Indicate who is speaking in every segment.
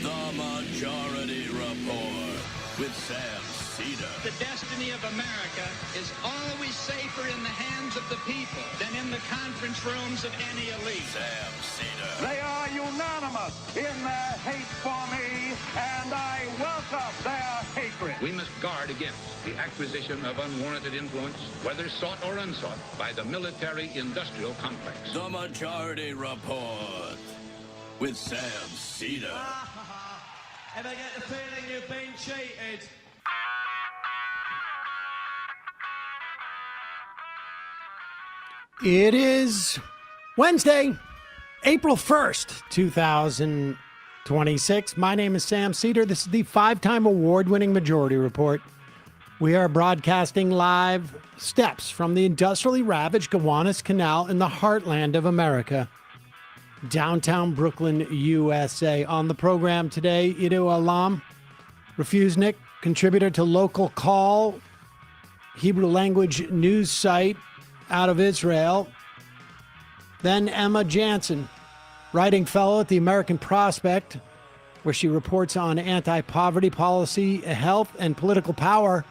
Speaker 1: The Majority Report with Sam Seder.
Speaker 2: The destiny of America is always safer in the hands of the people than in the conference rooms of any elite.
Speaker 1: Sam Seder.
Speaker 3: They are unanimous in their hate for me, and I welcome their hatred.
Speaker 4: We must guard against the acquisition of unwarranted influence, whether sought or unsought, by the military-industrial complex.
Speaker 1: The Majority Report with Sam Seder.
Speaker 5: Ever get the feeling you've been cheated?
Speaker 6: It is Wednesday, April 1st, 2026. My name is Sam Seder. This is the five-time award-winning Majority Report. We are broadcasting live steps from the industrially ravaged Gowanus Canal in the heartland of America, downtown Brooklyn, USA. On the program today, Ido Alam, refusenik, contributor to Local Call, Hebrew language news site out of Israel. Then Emma Janssen, writing fellow at the American Prospect, where she reports on anti-poverty policy, health, and political power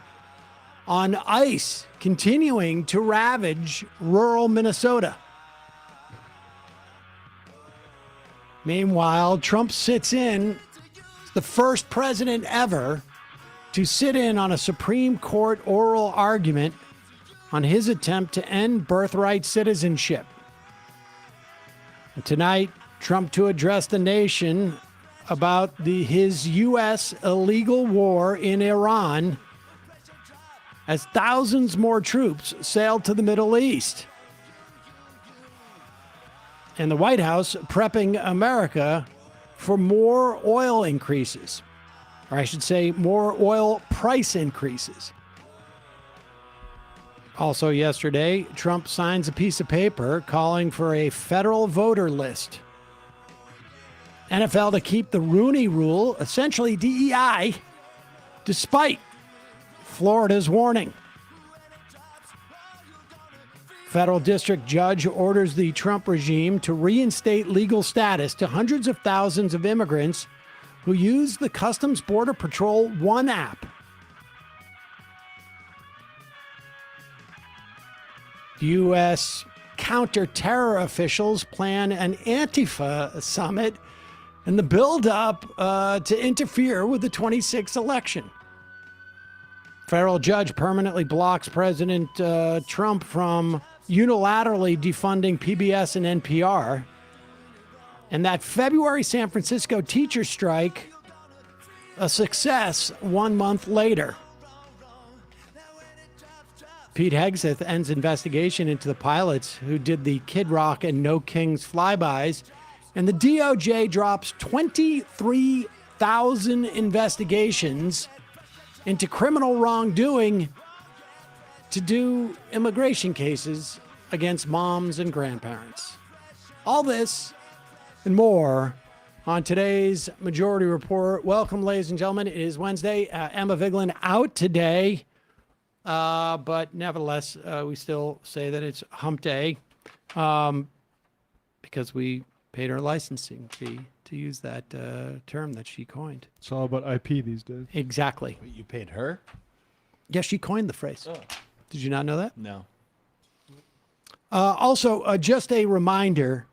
Speaker 6: on ICE continuing to ravage rural Minnesota. Meanwhile, Trump sits in, the first president ever to sit in on a Supreme Court oral argument on his attempt to end birthright citizenship. And tonight, Trump to address the nation about his U.S. illegal war in Iran as thousands more troops sailed to the Middle East. And the White House prepping America for more oil increases, or I should say more oil price increases. Also yesterday, Trump signs a piece of paper calling for a federal voter list. NFL to keep the Rooney Rule, essentially DEI, despite Florida's warning. Federal district judge orders the Trump regime to reinstate legal status to hundreds of thousands of immigrants who use the Customs Border Patrol One app. U.S. counter-terror officials plan an Antifa summit in the build-up to interfere with the 26th election. Federal judge permanently blocks President Trump from unilaterally defunding PBS and NPR. And that February San Francisco teacher strike, a success 1 month later. Pete Hegseth ends investigation into the pilots who did the Kid Rock and No Kings flybys. And the DOJ drops 23,000 investigations into criminal wrongdoing to do immigration cases against moms and grandparents. All this and more on today's Majority Report. Welcome, ladies and gentlemen. It is Wednesday. Emma Vigeland out today, but nevertheless, we still say that it's hump day because we paid her licensing fee to use that term that she coined.
Speaker 7: It's all about IP these days.
Speaker 6: Exactly.
Speaker 8: You paid her?
Speaker 6: Yes, she coined the phrase.
Speaker 8: Oh.
Speaker 6: Did you not know that?
Speaker 8: No.
Speaker 6: Also, just a reminder,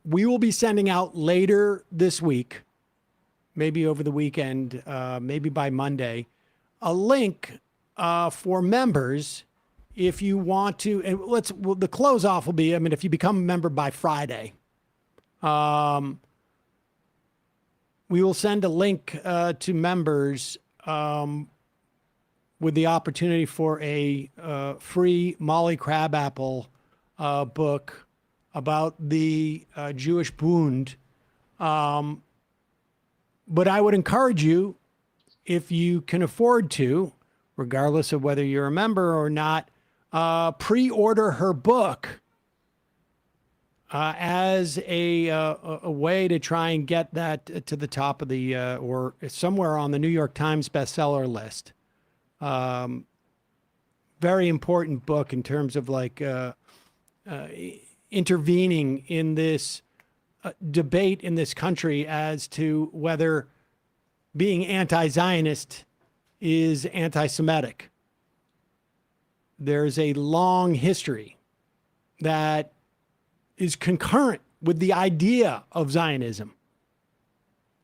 Speaker 6: we will be sending out later this week, maybe over the weekend, maybe by Monday, a link for members if you want to. And the close off will be, if you become a member by Friday, we will send a link to members with the opportunity for a free Molly Crabapple book about the Jewish Bund. But I would encourage you, if you can afford to, regardless of whether you're a member or not, pre-order her book as a way to try and get that to the top of the, or somewhere on the New York Times bestseller list. Very important book in terms of intervening in this debate in this country as to whether being anti-Zionist is anti-Semitic. There's a long history that is concurrent with the idea of Zionism.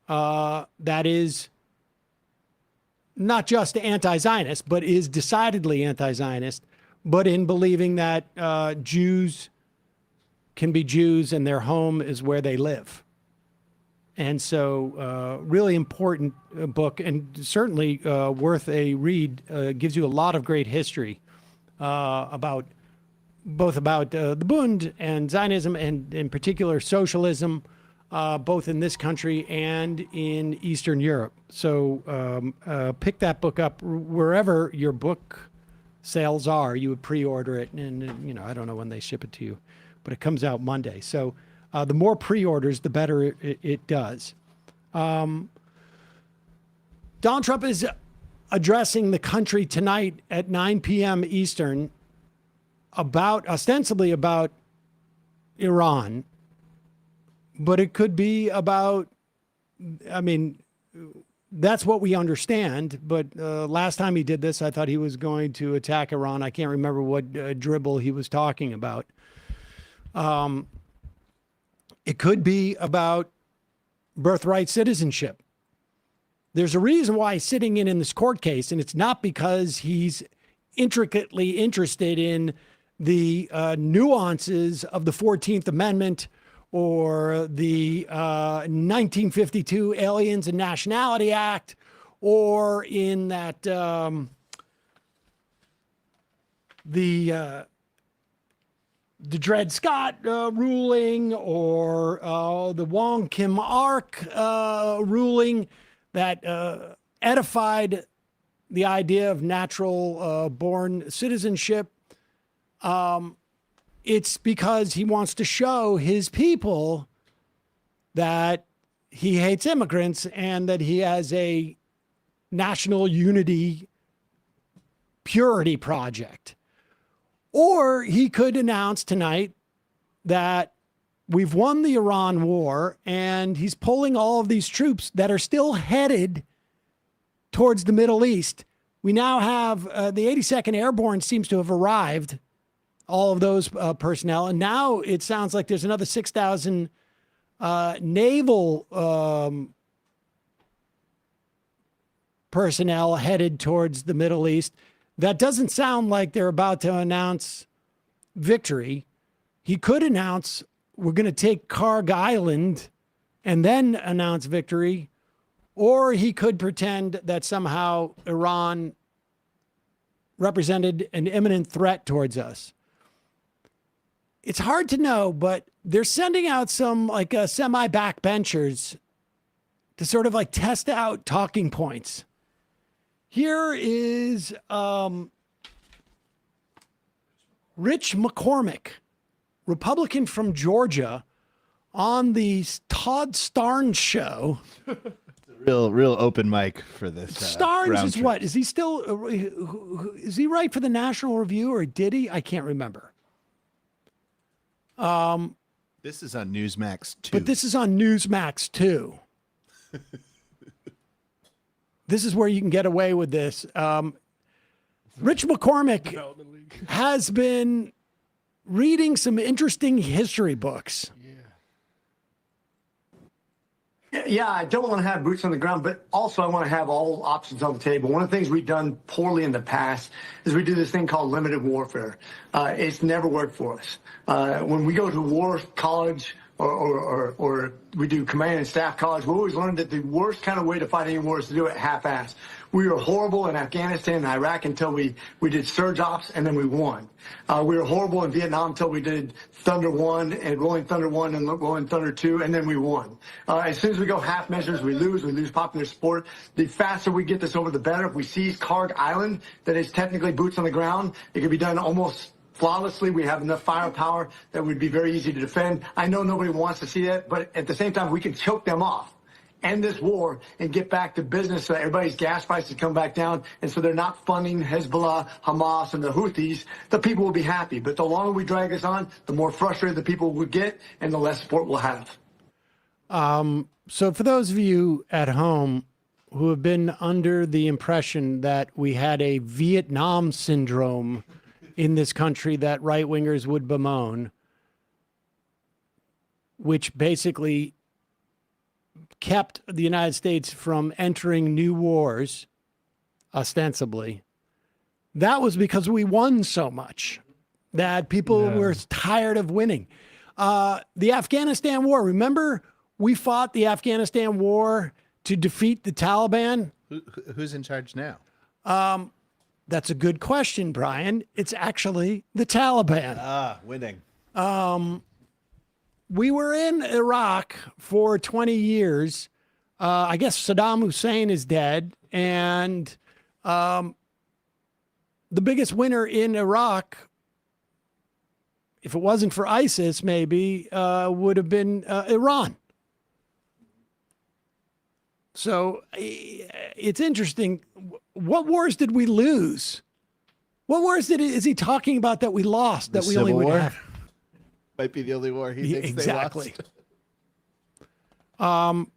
Speaker 6: That is not just anti-Zionist, but is decidedly anti-Zionist, but in believing that Jews can be Jews and their home is where they live. And so really important book, and certainly worth a read. Gives you a lot of great history about the Bund and Zionism, and in particular socialism, both in this country and in Eastern Europe. So pick that book up wherever your book sales are. You would pre-order it, and I don't know when they ship it to you, but it comes out Monday. So the more pre-orders, the better it does. Donald Trump is addressing the country tonight at 9 p.m. Eastern ostensibly about Iran, but it could be about, that's what we understand. But last time he did this, I thought he was going to attack Iran. I can't remember what dribble he was talking about. It could be about birthright citizenship. There's a reason why he's sitting in this court case, and it's not because he's intricately interested in the nuances of the 14th Amendment or the 1952 Aliens and Nationality Act, or in that the Dred Scott ruling, or the Wong Kim Ark ruling that edified the idea of natural born citizenship. It's because he wants to show his people that he hates immigrants and that he has a national unity purity project. Or he could announce tonight that we've won the Iran war and he's pulling all of these troops that are still headed towards the Middle East. We now have the 82nd Airborne seems to have arrived, all of those personnel. And now it sounds like there's another 6,000 naval personnel headed towards the Middle East. That doesn't sound like they're about to announce victory. He could announce we're going to take Karg Island and then announce victory. Or he could pretend that somehow Iran represented an imminent threat towards us. It's hard to know, but they're sending out some semi-backbenchers to sort of test out talking points. Here is Rich McCormick, Republican from Georgia, on the Todd Starnes show.
Speaker 7: Real open mic for this.
Speaker 6: Starnes is what? Is he still? Is he right for the National Review, or did he? I can't remember.
Speaker 7: This is on Newsmax 2.
Speaker 6: But this is on Newsmax 2. This is where you can get away with this. Rich McCormick has been reading some interesting history books.
Speaker 8: Yeah, I don't want to have boots on the ground, but also I want to have all options on the table. One of the things we've done poorly in the past is we do this thing called limited warfare. It's never worked for us. When we go to war college or we do command and staff college, we always learned that the worst kind of way to fight any war is to do it half-assed. We were horrible in Afghanistan and Iraq until we did surge ops, and then we won. We were horrible in Vietnam until we did Thunder 1 and Rolling Thunder 1 and Rolling Thunder 2, and then we won. As soon as we go half measures, we lose popular support. The faster we get this over, the better. If we seize Karg Island, that is technically boots on the ground, it can be done almost flawlessly. We have enough firepower that would be very easy to defend. I know nobody wants to see that, but at the same time, we can choke them off, end this war, and get back to business so that everybody's gas prices come back down, and so they're not funding Hezbollah, Hamas, and the Houthis. The people will be happy. But the longer we drag this on, the more frustrated the people will get, and the less support we'll have.
Speaker 6: So for those of you at home who have been under the impression that we had a Vietnam syndrome in this country that right-wingers would bemoan, which basically kept the United States from entering new wars, ostensibly, that was because we won so much that people were tired of winning. The Afghanistan war, remember? We fought the Afghanistan war to defeat the Taliban.
Speaker 7: Who's in charge now?
Speaker 6: That's a good question, Brian. It's actually the Taliban.
Speaker 7: Winning.
Speaker 6: We were in Iraq for 20 years. I guess Saddam Hussein is dead. And the biggest winner in Iraq, if it wasn't for ISIS, maybe, would have been Iran. So it's interesting. What wars did we lose? What wars is he talking about that we lost, that we only would have?
Speaker 7: Might be the only war he thinks
Speaker 6: exactly.
Speaker 7: they lost.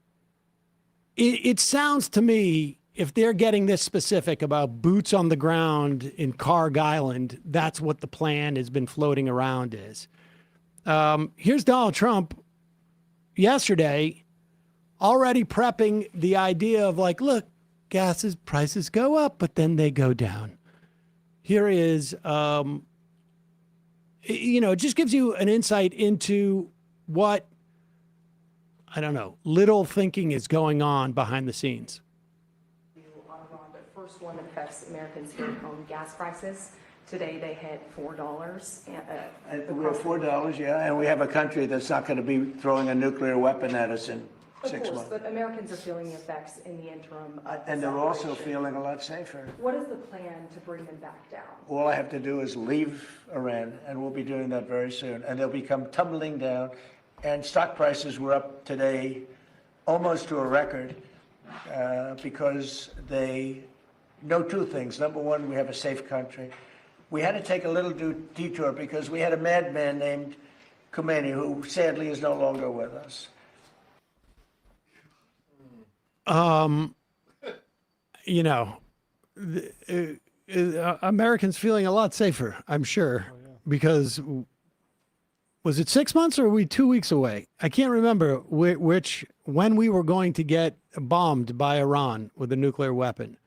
Speaker 6: It sounds to me, if they're getting this specific about boots on the ground in Carg Island, that's what the plan has been floating around is. Here's Donald Trump yesterday already prepping the idea of like, look, gas prices go up, but then they go down. Here is, it just gives you an insight into what, I don't know, little thinking is going on behind the scenes.
Speaker 9: The first one affects Americans here at home, gas prices. Today they hit $4.
Speaker 10: We have $4, yeah, and we have a country that's not going to be throwing a nuclear weapon at us in 6 months.
Speaker 9: But Americans are feeling the effects in the interim.
Speaker 10: And they're also feeling a lot safer.
Speaker 9: What is the plan to bring them back down?
Speaker 10: All I have to do is leave Iran, and we'll be doing that very soon. And they'll become tumbling down. And stock prices were up today almost to a record because they know two things. Number one, we have a safe country. We had to take a little detour because we had a madman named Khomeini who sadly is no longer with us.
Speaker 6: Americans feeling a lot safer, I'm sure, because was it 6 months or were we 2 weeks away? I can't remember when we were going to get bombed by Iran with a nuclear weapon.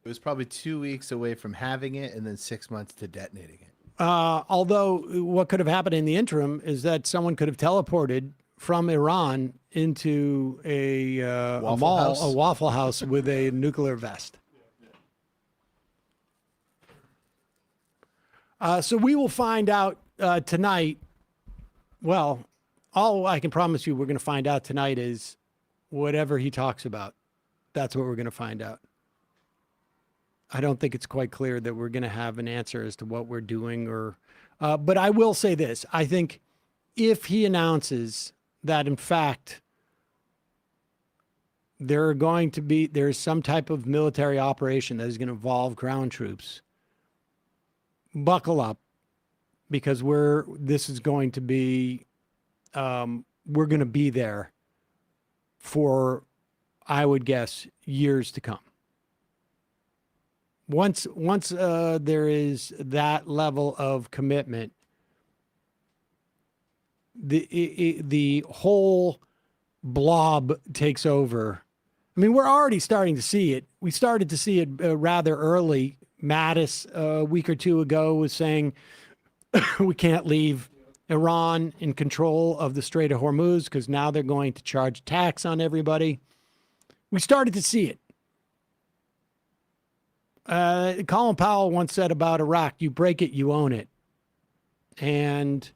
Speaker 7: It was probably 2 weeks away from having it and then 6 months to detonating it.
Speaker 6: Although what could have happened in the interim is that someone could have teleported from Iran into a Waffle House with a nuclear vest. So we will find out tonight. Well, all I can promise you we're going to find out tonight is whatever he talks about. That's what we're going to find out. I don't think it's quite clear that we're going to have an answer as to what we're doing but I will say this. I think if he announces that, in fact, there's some type of military operation that is going to involve ground troops, buckle up, because we're going to be there for, I would guess, years to come. Once there is that level of commitment, the whole blob takes over. I mean, we're already starting to see it. We started to see it rather early. Mattis, a week or two ago, was saying we can't leave Iran in control of the Strait of Hormuz because now they're going to charge tax on everybody. We started to see it. Colin Powell once said about Iraq, you break it, you own it. And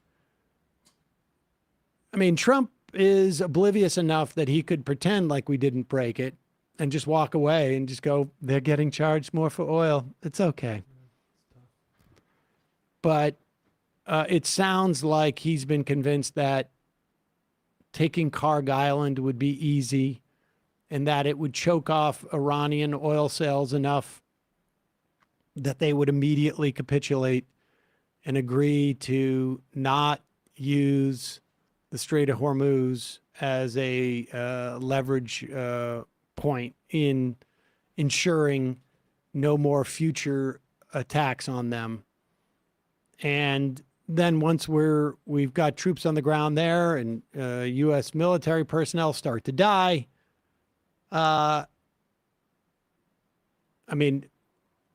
Speaker 6: I mean, Trump is oblivious enough that he could pretend like we didn't break it and just walk away and just go, they're getting charged more for oil. It's okay. But it sounds like he's been convinced that taking Carg Island would be easy and that it would choke off Iranian oil sales enough that they would immediately capitulate and agree to not use the Strait of Hormuz as a leverage point in ensuring no more future attacks on them. And then once we've got troops on the ground there and U.S. military personnel start to die, I mean,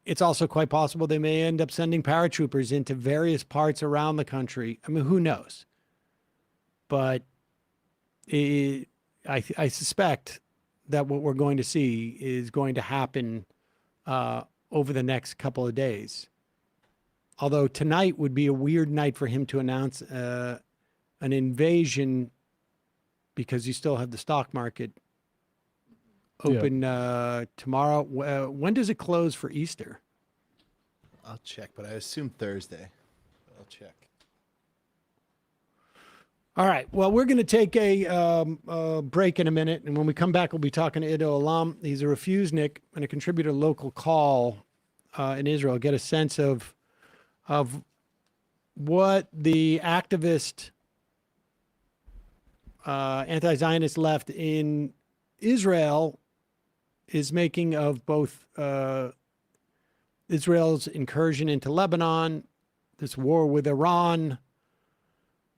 Speaker 6: it's also quite possible they may end up sending paratroopers into various parts around the country. I mean, who knows? But I suspect that what we're going to see is going to happen over the next couple of days. Although tonight would be a weird night for him to announce an invasion, because you still have the stock market open tomorrow. When does it close for Easter?
Speaker 7: I'll check, but I assume Thursday. I'll check.
Speaker 6: All right. Well, we're going to take a break in a minute, and when we come back, we'll be talking to Iddo Elam. He's a refusenik and a contributor to Local Call in Israel. Get a sense of what the activist anti-Zionist left in Israel is making of both Israel's incursion into Lebanon, this war with Iran,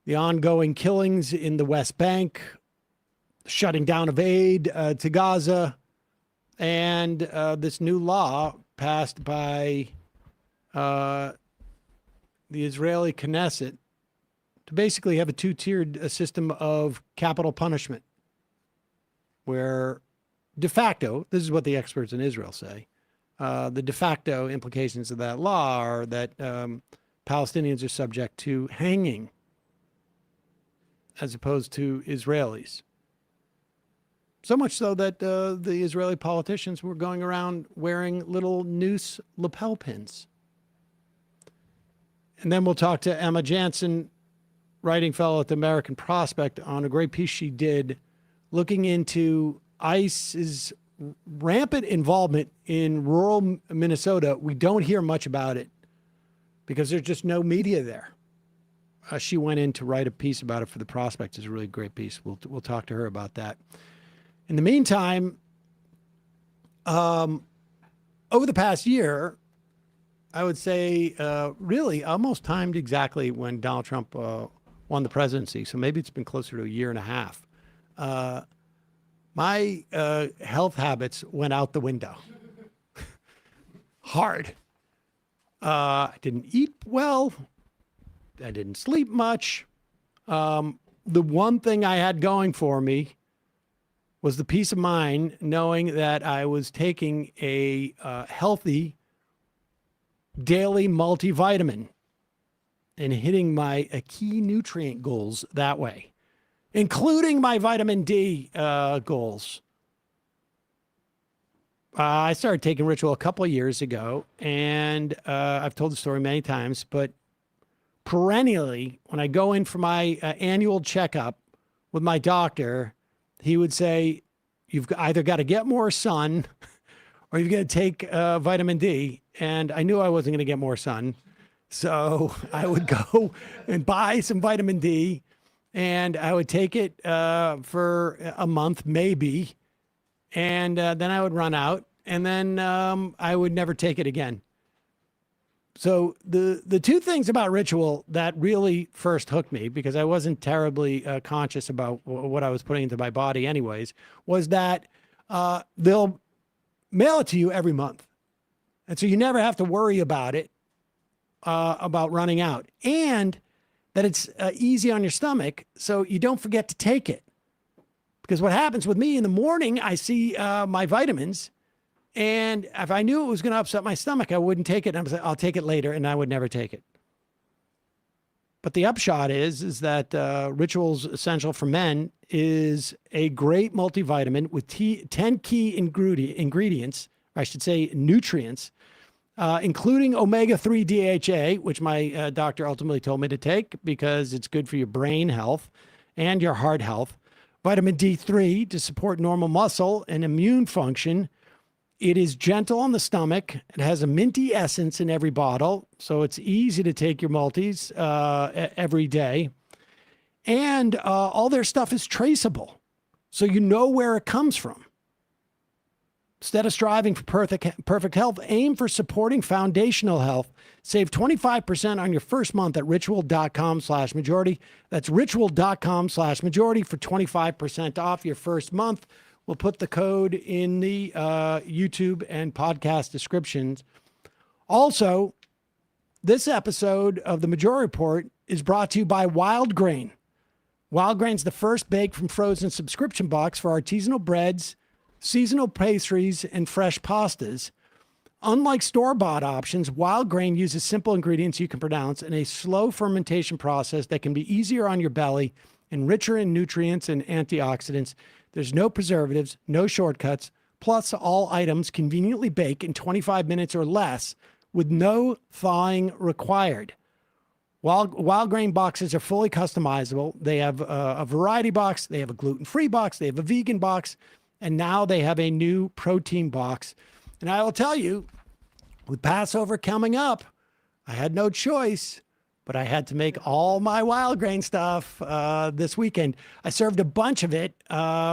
Speaker 6: the ongoing killings in the West Bank, shutting down of aid to Gaza, and this new law passed by the Israeli Knesset to basically have a two-tiered system of capital punishment, where de facto, this is what the experts in Israel say, the de facto implications of that law are that Palestinians are subject to hanging as opposed to Israelis. So much so that the Israeli politicians were going around wearing little noose lapel pins. And then we'll talk to Emma Janssen, writing fellow at the American Prospect, on a great piece she did looking into ICE's rampant involvement in rural Minnesota. We don't hear much about it because there's just no media there. She went in to write a piece about it for the Prospect. It's a really great piece. We'll talk to her about that. In the meantime, over the past year, I would say really almost timed exactly when Donald Trump won the presidency. So maybe it's been closer to a year and a half. My health habits went out the window. Hard. I didn't eat well. I didn't sleep much. The one thing I had going for me was the peace of mind knowing that I was taking a healthy daily multivitamin and hitting my key nutrient goals that way, including my vitamin D goals. I started taking Ritual a couple of years ago, and I've told the story many times, but perennially, when I go in for my annual checkup with my doctor, he would say, you've either got to get more sun or you've got to take vitamin D. And I knew I wasn't going to get more sun. So I would go and buy some vitamin D, and I would take it for a month, maybe. And then I would run out, and then I would never take it again. So the two things about Ritual that really first hooked me, because I wasn't terribly conscious about what I was putting into my body anyways, was that they'll mail it to you every month. And so you never have to worry about it, about running out. And that it's easy on your stomach, so you don't forget to take it. Because what happens with me in the morning, I see my vitamins, and if I knew it was going to upset my stomach, I wouldn't take it. I was like, I'll take it later, and I would never take it. But the upshot is that Ritual's Essential for Men is a great multivitamin with 10 key ingredients, or I should say nutrients, including omega-3 DHA, which my doctor ultimately told me to take because it's good for your brain health and your heart health. Vitamin D3 to support normal muscle and immune function. It is gentle on the stomach. It has a minty essence in every bottle, so it's easy to take your multis every day. And all their stuff is traceable. So you know where it comes from. Instead of striving for perfect health, aim for supporting foundational health. Save 25% on your first month at ritual.com/majority. That's ritual.com/majority for 25% off your first month. We'll put the code in the YouTube and podcast descriptions. Also, this episode of the Majority Report is brought to you by Wild Grain. Wild Grain's the first baked from frozen subscription box for artisanal breads, seasonal pastries, and fresh pastas. Unlike store-bought options, Wild Grain uses simple ingredients you can pronounce in a slow fermentation process that can be easier on your belly and richer in nutrients and antioxidants. There's no preservatives, no shortcuts, plus all items conveniently bake in 25 minutes or less with no thawing required. Wild Grain boxes are fully customizable. They have a variety box, they have a gluten-free box, they have a vegan box, and now they have a new protein box. And I will tell you, with Passover coming up, I had no choice, but I had to make all my Wild Grain stuff this weekend. I served a bunch of it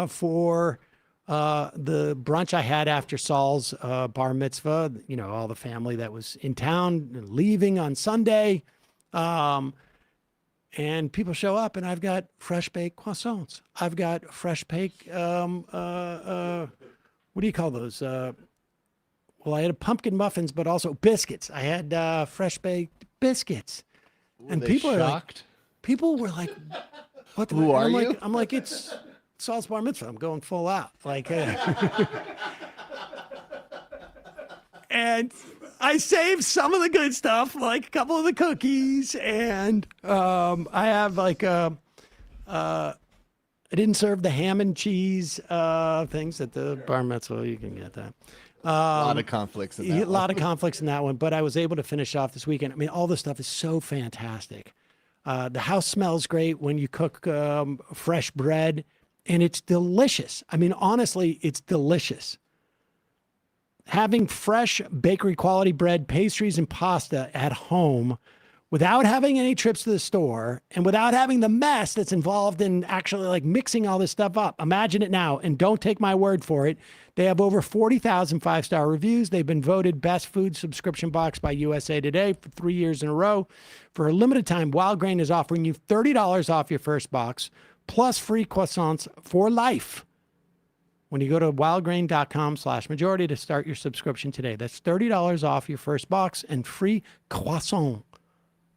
Speaker 6: for the brunch I had after Saul's bar mitzvah. You know, all the family that was in town leaving on Sunday. And people show up, and I've got fresh baked croissants. I've got fresh baked, what do you call those? Well, I had pumpkin muffins, but also biscuits. I had fresh baked biscuits.
Speaker 7: Ooh,
Speaker 6: and
Speaker 7: they
Speaker 6: people are like,
Speaker 7: shocked?
Speaker 6: people were like, what the
Speaker 7: Who are
Speaker 6: I'm
Speaker 7: you?
Speaker 6: Like, I'm like, it's Saul's bar mitzvah. I'm going full out. Like, and I saved some of the good stuff, like a couple of the cookies, and I have like I didn't serve the ham and cheese things at the bar mitzvah. You can get that.
Speaker 7: A lot of conflicts in that
Speaker 6: A lot of conflicts in that one, but I was able to finish off this weekend. I mean, all this stuff is so fantastic. The house smells great when you cook fresh bread, and it's delicious. I mean, honestly, it's delicious. Having fresh bakery quality bread, pastries, and pasta at home without having any trips to the store and without having the mess that's involved in actually like mixing all this stuff up. Imagine it now, and don't take my word for it. They have over 40,000 five-star reviews. They've been voted best food subscription box by USA Today for 3 years in a row. For a limited time, Wild Grain is offering you $30 off your first box plus free croissants for life when you go to wildgrain.com/majority to start your subscription today. That's $30 off your first box and free croissant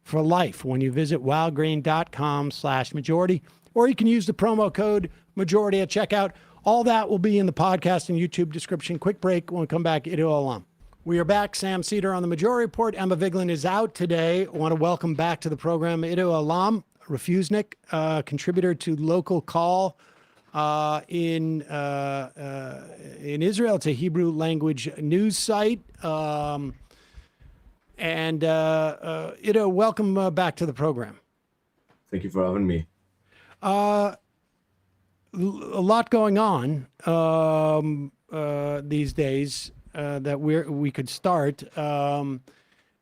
Speaker 6: for life when you visit wildgrain.com/majority, or you can use the promo code majority at checkout. All that will be in the podcast and YouTube description. Quick break. When we come back, Iddo Elam. We are back. Sam Seder on the Majority Report. Emma Vigeland is out today. I want to welcome back to the program Iddo Elam, refusenik, contributor to Local Call in Israel. It's a Hebrew language news site. And Iddo, welcome back to the program.
Speaker 11: Thank you for having me.
Speaker 6: A lot going on these days that we could start.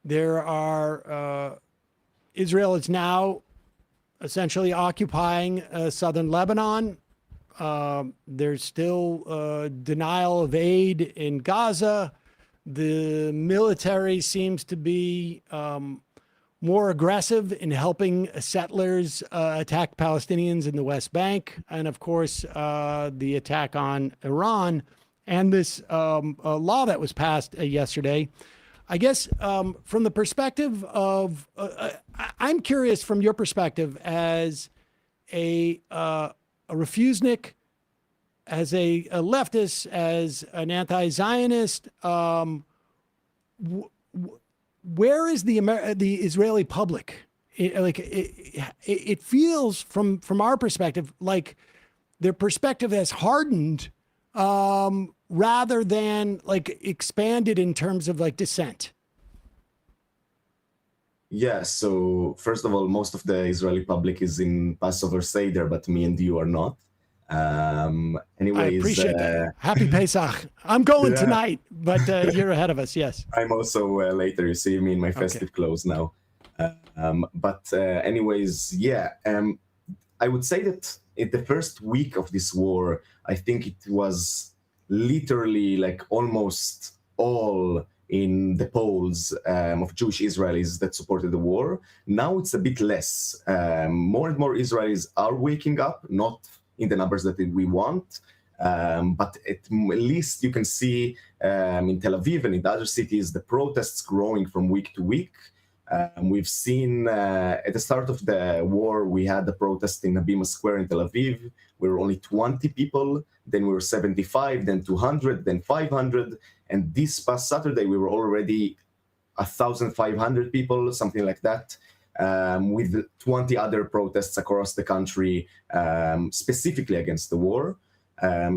Speaker 6: There are Israel is now essentially occupying southern Lebanon. There's still denial of aid in Gaza. The military seems to be more aggressive in helping settlers attack Palestinians in the West Bank. And of course, the attack on Iran and this law that was passed yesterday. I guess from the perspective of, I'm curious from your perspective as a refusenik, as a leftist, as an anti-Zionist, where is the Israeli public? It feels from our perspective like their perspective has hardened rather than like expanded in terms of like dissent.
Speaker 11: Yeah, so first of all, most of the Israeli public is in Passover Seder, but me and you are not. Anyways,
Speaker 6: I appreciate that. Happy Pesach. I'm going tonight, but you're ahead of us. Yes.
Speaker 11: I'm also later. You see me in my festive clothes now. Anyways, I would say that in the first week of this war, I think it was literally like almost all in the polls of Jewish Israelis that supported the war. Now it's a bit less. More and more Israelis are waking up, not in the numbers that we want, but at least you can see in Tel Aviv and in the other cities, the protests growing from week to week. We've seen at the start of the war, we had the protest in Habima Square in Tel Aviv. We were only 20 people, then we were 75, then 200, then 500. And this past Saturday, we were already 1,500 people, something like that, with 20 other protests across the country, specifically against the war.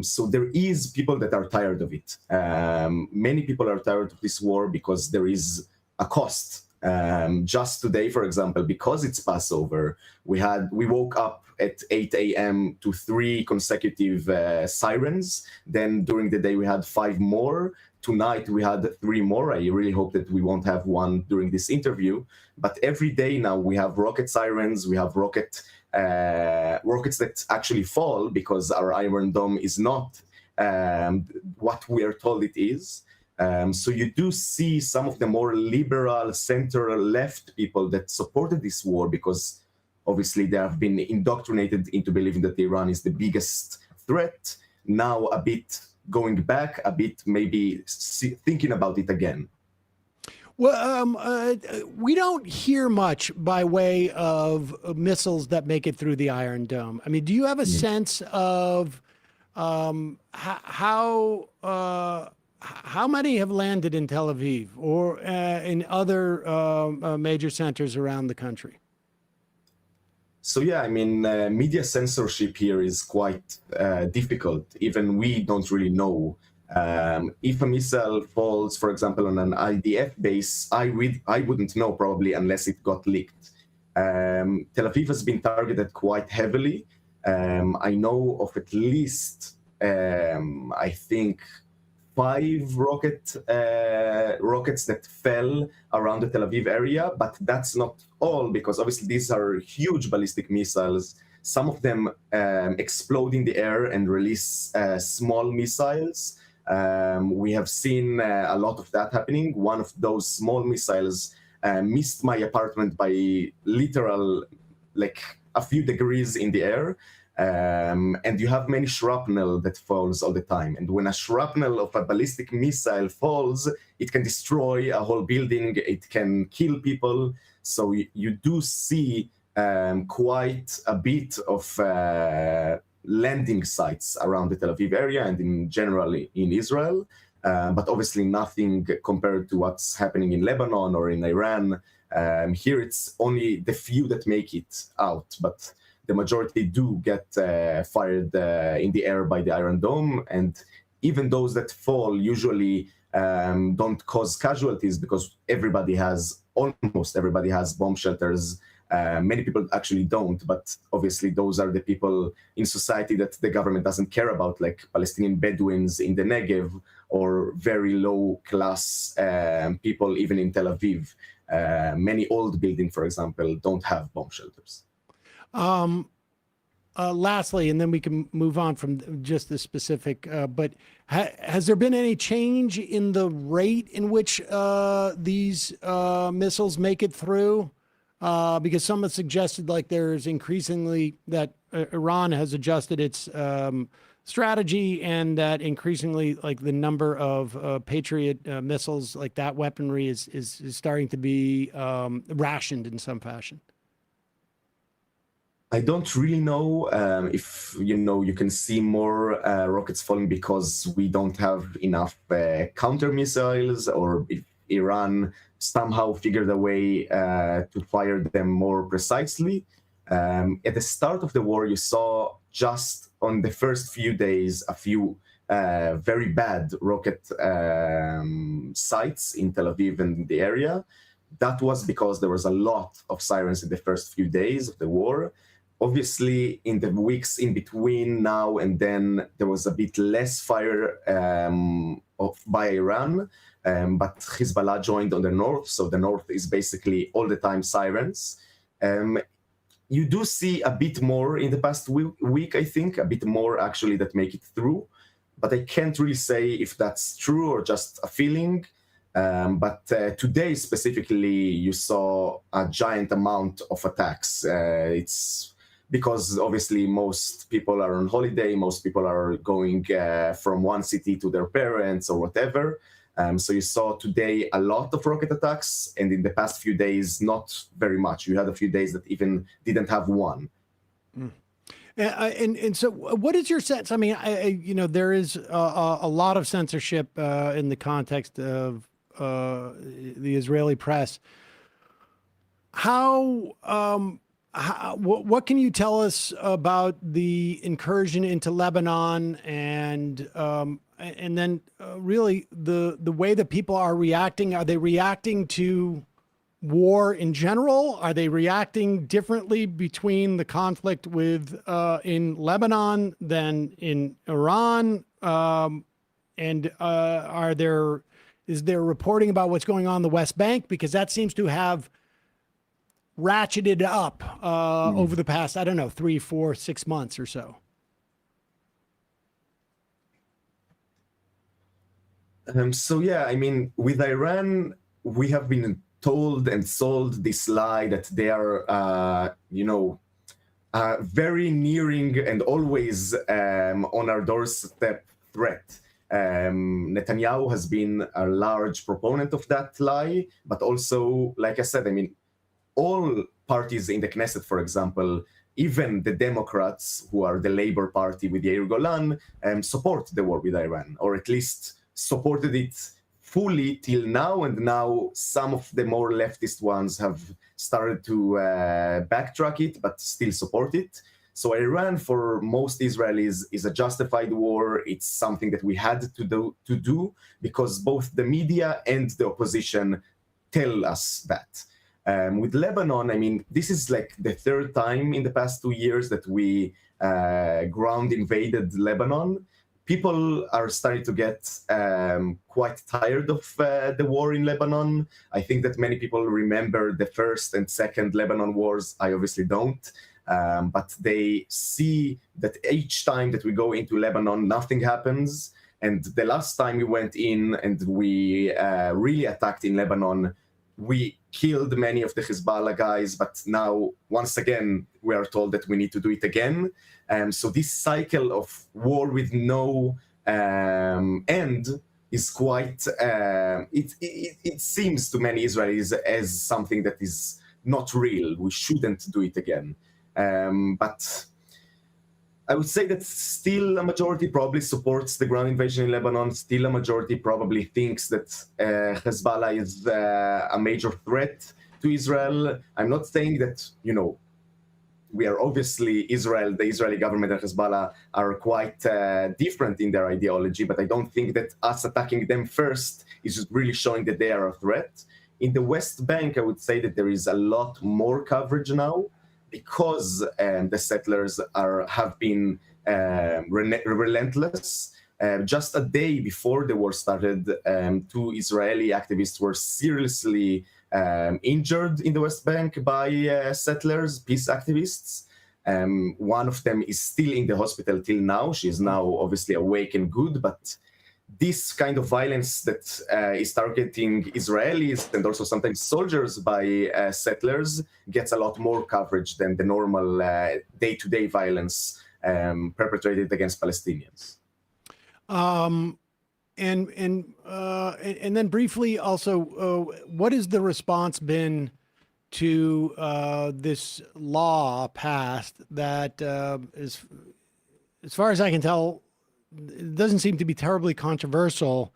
Speaker 11: So there is people that are tired of it. Many people are tired of this war because there is a cost. Just today, for example, because it's Passover, we woke up at 8 a.m. to 3 consecutive sirens. Then during the day, we had 5 more. Tonight, we had 3 more. I really hope that we won't have one during this interview. But every day now, we have rocket sirens. We have rockets that actually fall because our Iron Dome is not what we are told it is. So you do see some of the more liberal, center-left people that supported this war because obviously they have been indoctrinated into believing that Iran is the biggest threat. Now a bit going back, a bit maybe thinking about it again.
Speaker 6: Well, we don't hear much by way of missiles that make it through the Iron Dome. I mean, do you have a sense of how many have landed in Tel Aviv or in other major centers around the country?
Speaker 11: So yeah, I mean, media censorship here is quite difficult. Even we don't really know. If a missile falls, for example, on an IDF base, I wouldn't know probably unless it got leaked. Tel Aviv has been targeted quite heavily. I know of at least, I think, 5 rockets that fell around the Tel Aviv area, but that's not all because obviously these are huge ballistic missiles. Some of them explode in the air and release small missiles. We have seen a lot of that happening. One of those small missiles missed my apartment by literal, like a few degrees in the air. And you have many shrapnel that falls all the time. And when a shrapnel of a ballistic missile falls, it can destroy a whole building. It can kill people. So you do see quite a bit of landing sites around the Tel Aviv area and in general in Israel. But obviously nothing compared to what's happening in Lebanon or in Iran. Here it's only the few that make it out. But the majority do get fired in the air by the Iron Dome. And even those that fall usually don't cause casualties because almost everybody has bomb shelters. Many people actually don't, but obviously those are the people in society that the government doesn't care about, like Palestinian Bedouins in the Negev or very low class people even in Tel Aviv. Many old buildings, for example, don't have bomb shelters.
Speaker 6: Lastly, and then we can move on from just the specific, but has there been any change in the rate in which these missiles make it through? Because some have suggested like there's increasingly that Iran has adjusted its strategy and that increasingly like the number of Patriot missiles, like that weaponry is starting to be rationed in some fashion.
Speaker 11: I don't really know if, you can see more rockets falling because we don't have enough counter missiles or if Iran somehow figured a way to fire them more precisely. At the start of the war, you saw just on the first few days, a few very bad rocket sites in Tel Aviv and the area. That was because there was a lot of sirens in the first few days of the war. Obviously, in the weeks in between now and then, there was a bit less fire by Iran, but Hezbollah joined on the north, so the north is basically all the time sirens. you do see a bit more in the past week, I think, a bit more actually that make it through. But I can't really say if that's true or just a feeling. But today specifically, you saw a giant amount of attacks. It's because obviously most people are on holiday, most people are going from one city to their parents or whatever. So you saw today a lot of rocket attacks, and in the past few days, not very much. You had a few days that even didn't have one.
Speaker 6: And so, what is your sense? I mean, there is a lot of censorship in the context of the Israeli press. What can you tell us about the incursion into Lebanon and then really the way that people are reacting? Are they reacting to war in general? Are they reacting differently between the conflict with in Lebanon than in Iran? And is there reporting about what's going on in the West Bank? Because that seems to have ratcheted up over the past, 3, 4, 6 months or so.
Speaker 11: So yeah, I mean, with Iran, we have been told and sold this lie that they are, very nearing and always on our doorstep threat. Netanyahu has been a large proponent of that lie, but also, like I said, I mean, all parties in the Knesset, for example, even the Democrats, who are the Labor Party with Yair Golan, support the war with Iran, or at least supported it fully till now. And now some of the more leftist ones have started to backtrack it, but still support it. So Iran, for most Israelis, is a justified war. It's something that we had to do because both the media and the opposition tell us that. With Lebanon, I mean, this is like the third time in the past 2 years that we ground invaded Lebanon. People are starting to get quite tired of the war in Lebanon. I think that many people remember the first and second Lebanon wars. I obviously don't. But they see that each time that we go into Lebanon, nothing happens. And the last time we went in and we really attacked in Lebanon, we killed many of the Hezbollah guys, but now, once again, we are told that we need to do it again. So this cycle of war with no end is quite, it seems to many Israelis as something that is not real. We shouldn't do it again. But I would say that still a majority probably supports the ground invasion in Lebanon. Still a majority probably thinks that Hezbollah is a major threat to Israel. I'm not saying that, we are obviously the Israeli government and Hezbollah are quite different in their ideology, but I don't think that us attacking them first is really showing that they are a threat. In the West Bank, I would say that there is a lot more coverage now, because the settlers have been relentless. Just a day before the war started, 2 Israeli activists were seriously injured in the West Bank by settlers, peace activists. One of them is still in the hospital till now. She is now obviously awake and good, but this kind of violence that is targeting Israelis and also sometimes soldiers by settlers gets a lot more coverage than the normal day-to-day violence perpetrated against Palestinians. And
Speaker 6: then briefly also, what has the response been to this law passed that is, as far as I can tell, it doesn't seem to be terribly controversial,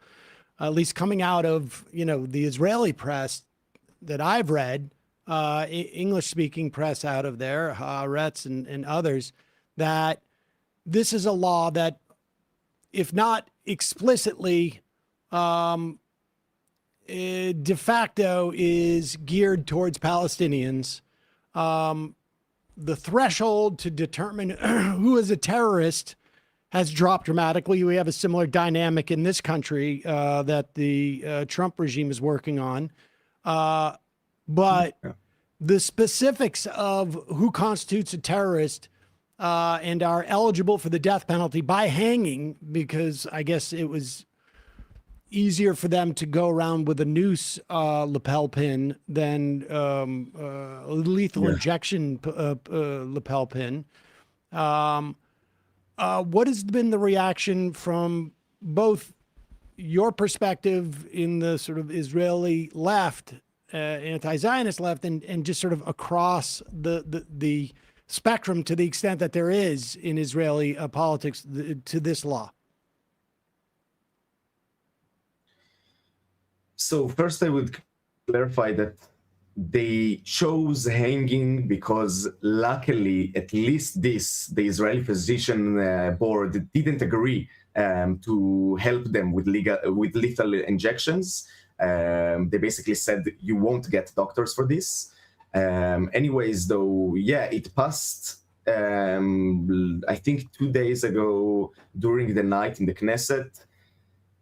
Speaker 6: at least coming out of, the Israeli press that I've read, English-speaking press out of there, Haaretz and others, that this is a law that, if not explicitly, de facto is geared towards Palestinians. The threshold to determine who is a terrorist has dropped dramatically. We have a similar dynamic in this country that the Trump regime is working on. But the specifics of who constitutes a terrorist and are eligible for the death penalty by hanging, because I guess it was easier for them to go around with a noose lapel pin than a lethal injection lapel pin. What has been the reaction from both your perspective in the sort of Israeli left, anti-Zionist left, and just sort of across the spectrum, to the extent that there is in Israeli politics, to this law?
Speaker 11: So first, I would clarify that they chose hanging because, luckily, at least the Israeli physician board didn't agree to help them with lethal injections. They basically said you won't get doctors for this. Anyways, though, yeah, it passed. I think 2 days ago during the night in the Knesset.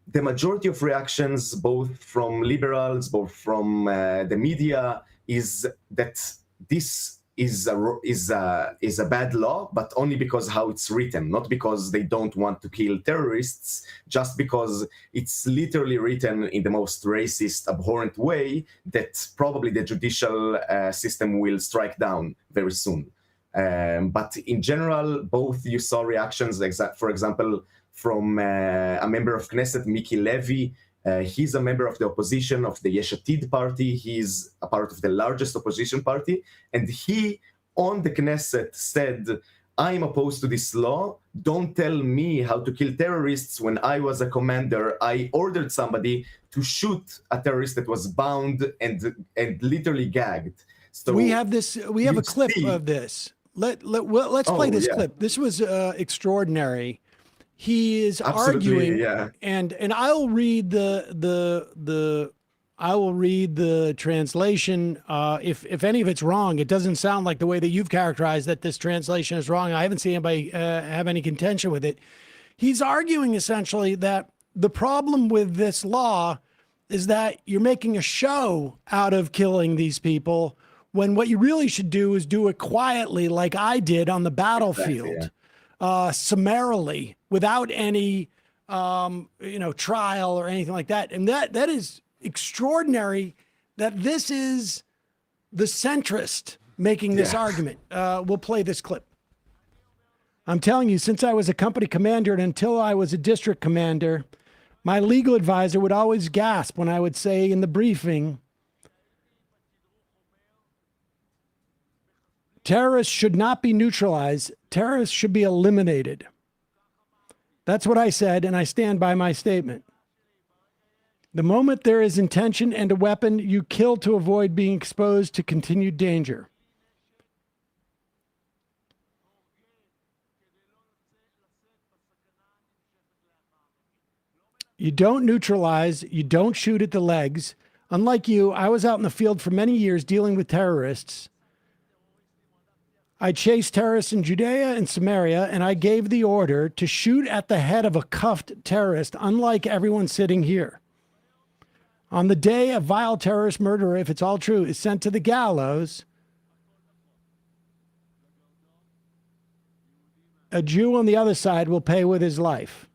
Speaker 11: The majority of reactions, both from liberals, both from the media, is that this is a bad law, but only because how it's written, not because they don't want to kill terrorists, just because it's literally written in the most racist, abhorrent way that probably the judicial system will strike down very soon. But in general, both you saw reactions, for example, from a member of Knesset, Miki Levy. He's a member of the opposition of the Yesh Atid party. He's a part of the largest opposition party. And he, on the Knesset, said, I'm opposed to this law. Don't tell me how to kill terrorists. When I was a commander, I ordered somebody to shoot a terrorist that was bound and literally gagged. So
Speaker 6: we have this. We have a clip of this. Let's play this clip. This was extraordinary. He is arguing, and I'll read the translation. If any of it's wrong, it doesn't sound like the way that you've characterized that this translation is wrong. I haven't seen anybody have any contention with it. He's arguing essentially that the problem with this law is that you're making a show out of killing these people, when what you really should do is do it quietly, like I did on the battlefield. Summarily, without any, trial or anything like that. And that is extraordinary that this is the centrist making this argument. We'll play this clip. I'm telling you, since I was a company commander and until I was a district commander, my legal advisor would always gasp when I would say in the briefing, terrorists should not be neutralized. Terrorists should be eliminated. That's what I said, and I stand by my statement. The moment there is intention and a weapon, you kill to avoid being exposed to continued danger. You don't neutralize, you don't shoot at the legs. Unlike you, I was out in the field for many years dealing with terrorists. I chased terrorists in Judea and Samaria, and I gave the order to shoot at the head of a cuffed terrorist, unlike everyone sitting here. On the day a vile terrorist murderer, if it's all true, is sent to the gallows, a Jew on the other side will pay with his life.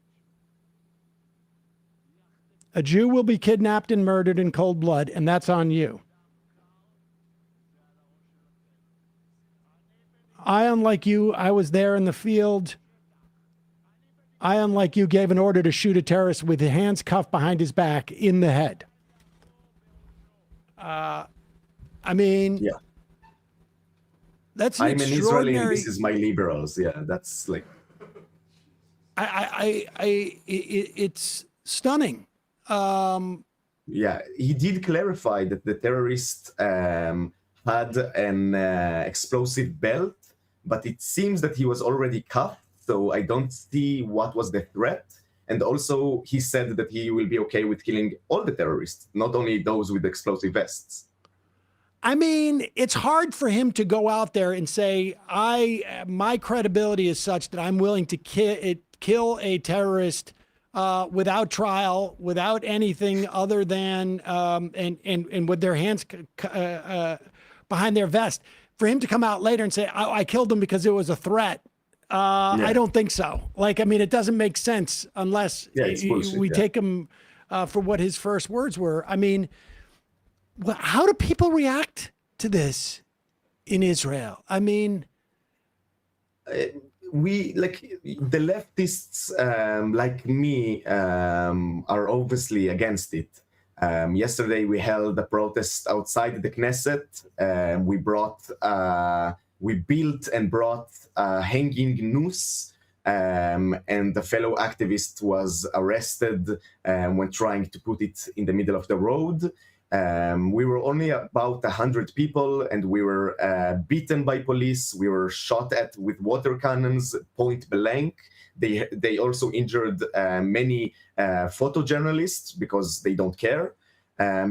Speaker 6: A Jew will be kidnapped and murdered in cold blood, and that's on you. I, unlike you, I was there in the field. I, unlike you, gave an order to shoot a terrorist with his hands cuffed behind his back in the head. That's
Speaker 11: I'm an Israeli and this is my liberals. Yeah, that's like...
Speaker 6: It's stunning.
Speaker 11: Yeah, he did clarify that the terrorist had an explosive belt, but it seems that he was already cuffed, so I don't see what was the threat. And also, he said that he will be okay with killing all the terrorists, not only those with explosive vests.
Speaker 6: I mean, it's hard for him to go out there and say, my credibility is such that I'm willing to kill a terrorist without trial, without anything other than, and with their hands behind their vest. For him to come out later and say, I killed them because it was a threat. I don't think so. Like, I mean, it doesn't make sense unless we take him for what his first words were. I mean, how do people react to this in Israel? I mean,
Speaker 11: we like the leftists like me are obviously against it. Yesterday we held a protest outside the Knesset. We built and brought a hanging noose, and the fellow activist was arrested when trying to put it in the middle of the road. We were only about 100 people, and we were beaten by police. We were shot at with water cannons, point blank. They also injured many photojournalists because they don't care.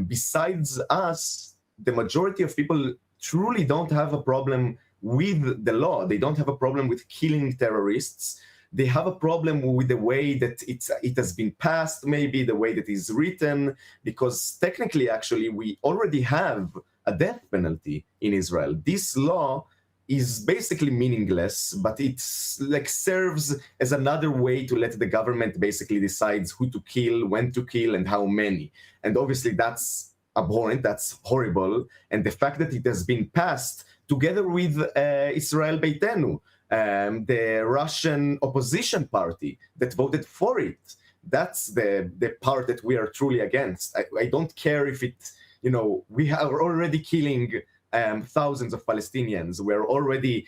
Speaker 11: Besides us, the majority of people truly don't have a problem with the law. They don't have a problem with killing terrorists. They have a problem with the way that it has been passed, maybe the way that is written, because technically, actually, we already have a death penalty in Israel. This law is basically meaningless, but it's like serves as another way to let the government basically decides who to kill, when to kill, and how many. And obviously, that's abhorrent, that's horrible. And the fact that it has been passed together with Israel Beitenu, the Russian opposition party that voted for it. That's the part that we are truly against. I don't care if it, we are already killing thousands of Palestinians. We're already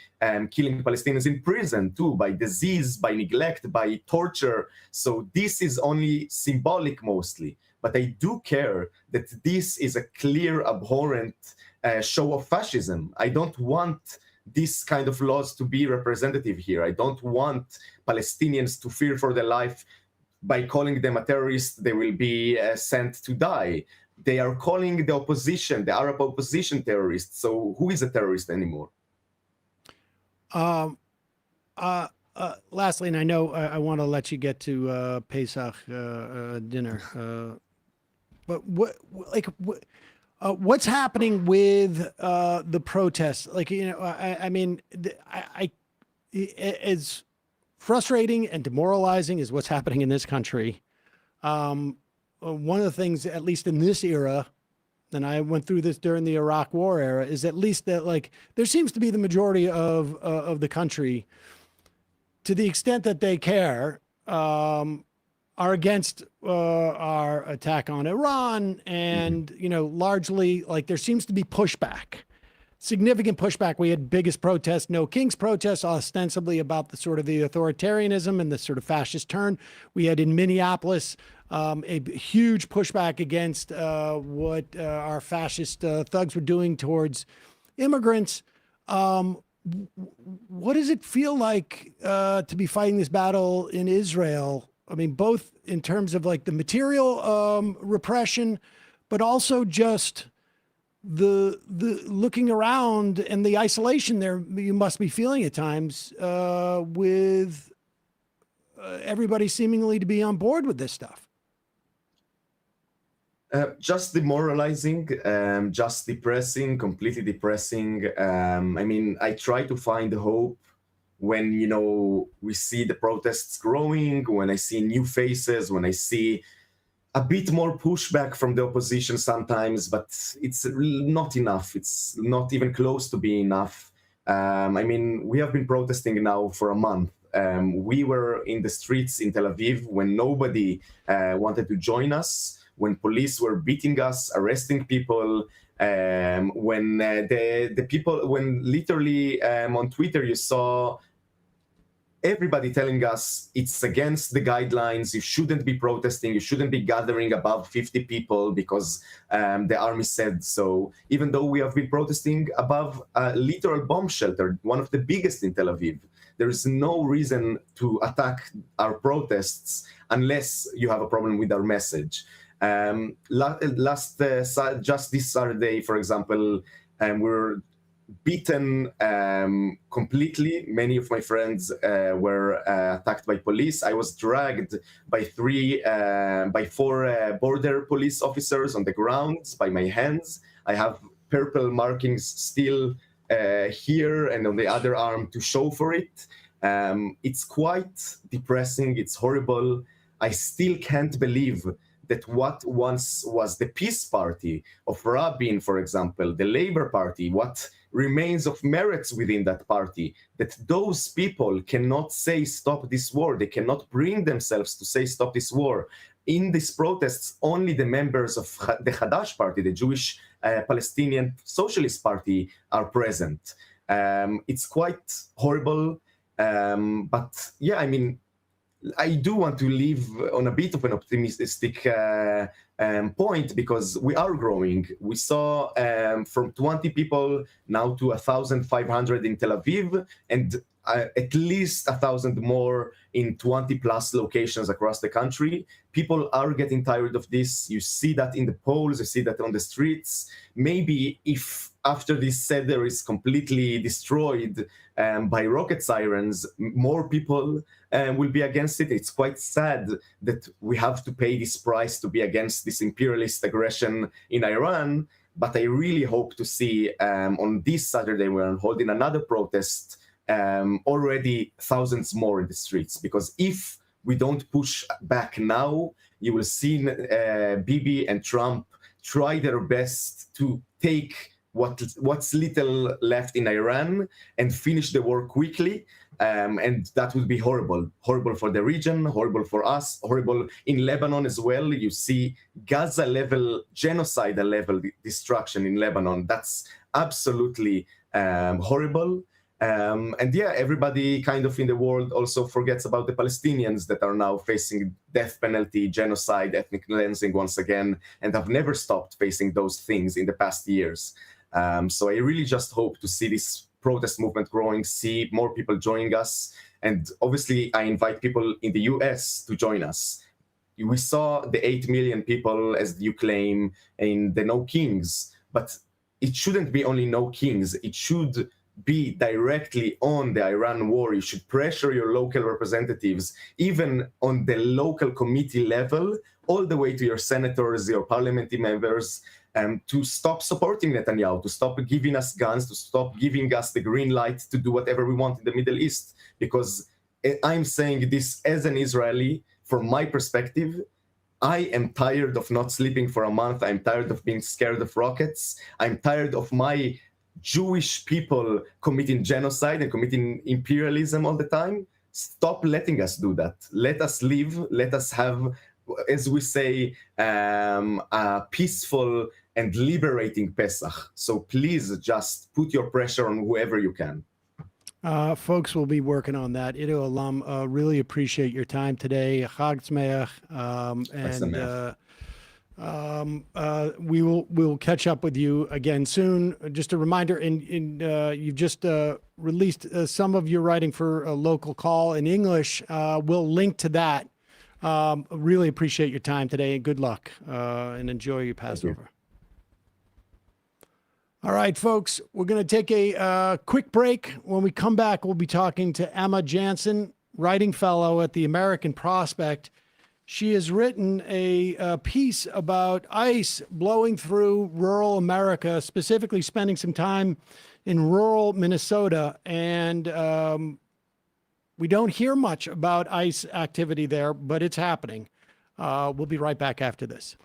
Speaker 11: killing Palestinians in prison too, by disease, by neglect, by torture. So this is only symbolic mostly. But I do care that this is a clear, abhorrent show of fascism. I don't want this kind of laws to be representative here. I don't want Palestinians to fear for their life. By calling them a terrorist, they will be sent to die. They are calling the opposition, the Arab opposition, terrorists. So who is a terrorist anymore?
Speaker 6: Lastly, and I know I want to let you get to Pesach dinner, but what's happening with the protests? Like, I mean, as frustrating and demoralizing as what's happening in this country. One of the things, at least in this era, and I went through this during the Iraq War era, is at least that like there seems to be the majority of the country, to the extent that they care, are against our attack on Iran, and largely like there seems to be pushback, significant pushback. We had biggest protest, No Kings protests, ostensibly about the sort of the authoritarianism and the sort of fascist turn. We had in Minneapolis a huge pushback against what our fascist thugs were doing towards immigrants. What does it feel like to be fighting this battle in Israel? I mean, both in terms of like the material repression, but also just the looking around and the isolation there you must be feeling at times with everybody seemingly to be on board with this stuff.
Speaker 11: Just demoralizing, just depressing, completely depressing. I mean, I try to find hope when, we see the protests growing, when I see new faces, when I see a bit more pushback from the opposition sometimes, but it's not enough. It's not even close to being enough. I mean, we have been protesting now for a month. We were in the streets in Tel Aviv when nobody wanted to join us, when police were beating us, arresting people, when the people, when literally on Twitter you saw everybody telling us it's against the guidelines, you shouldn't be protesting, you shouldn't be gathering above 50 people because the army said so. Even though we have been protesting above a literal bomb shelter, one of the biggest in Tel Aviv, there is no reason to attack our protests unless you have a problem with our message. Just this Saturday, for example, we were beaten completely. Many of my friends were attacked by police. I was dragged by four border police officers on the ground by my hands. I have purple markings still here and on the other arm to show for it. It's quite depressing. It's horrible. I still can't believe that what once was the peace party of Rabin, for example, the Labor Party, what remains of merits within that party, that those people cannot say stop this war. They cannot bring themselves to say stop this war. In these protests, only the members of the Hadash party, the Jewish Palestinian Socialist Party, are present. It's quite horrible. But yeah, I mean, I do want to leave on a bit of an optimistic point, because we are growing. We saw from 20 people now to 1,500 in Tel Aviv, and at least 1,000 more in 20 plus locations across the country. People are getting tired of this. You see that in the polls, you see that on the streets. Maybe if after this Seder is completely destroyed by rocket sirens, more people will be against it. It's quite sad that we have to pay this price to be against this imperialist aggression in Iran. But I really hope to see on this Saturday, we're holding another protest, already thousands more in the streets. Because if we don't push back now, you will see Bibi and Trump try their best to take what's little left in Iran and finish the war quickly. And that would be horrible for the region, horrible for us, horrible in Lebanon as well. You see Gaza level, genocidal level destruction in Lebanon. That's absolutely horrible. And yeah, everybody kind of in the world also forgets about the Palestinians that are now facing death penalty, genocide, ethnic cleansing once again, and have never stopped facing those things in the past years. So I really just hope to see this protest movement growing, see more people joining us. And obviously, I invite people in the US to join us. We saw the 8 million people, as you claim, in the No Kings, but it shouldn't be only No Kings. It should be directly on the Iran war. You should pressure your local representatives, even on the local committee level, all the way to your senators, your parliamentary members, to stop supporting Netanyahu, to stop giving us guns, to stop giving us the green light to do whatever we want in the Middle East. Because I'm saying this as an Israeli, from my perspective, I am tired of not sleeping for a month. I'm tired of being scared of rockets. I'm tired of my Jewish people committing genocide and committing imperialism all the time. Stop letting us do that. Let us live. Let us have, as we say, a peaceful and liberating Pesach. So please just put your pressure on whoever you can.
Speaker 6: Folks will be working on that. Iddo Elam, really appreciate your time today. Chag Sameach, we'll catch up with you again soon. Just a reminder, you've just released some of your writing for a local call in English. We'll link to that. Really appreciate your time today, and good luck, and enjoy your Passover. All right, folks, we're going to take a quick break. When we come back, we'll be talking to Emma Janssen, writing fellow at the American Prospect. She has written a piece about ICE blowing through rural America, specifically spending some time in rural Minnesota. And we don't hear much about ICE activity there, but it's happening. We'll be right back after this.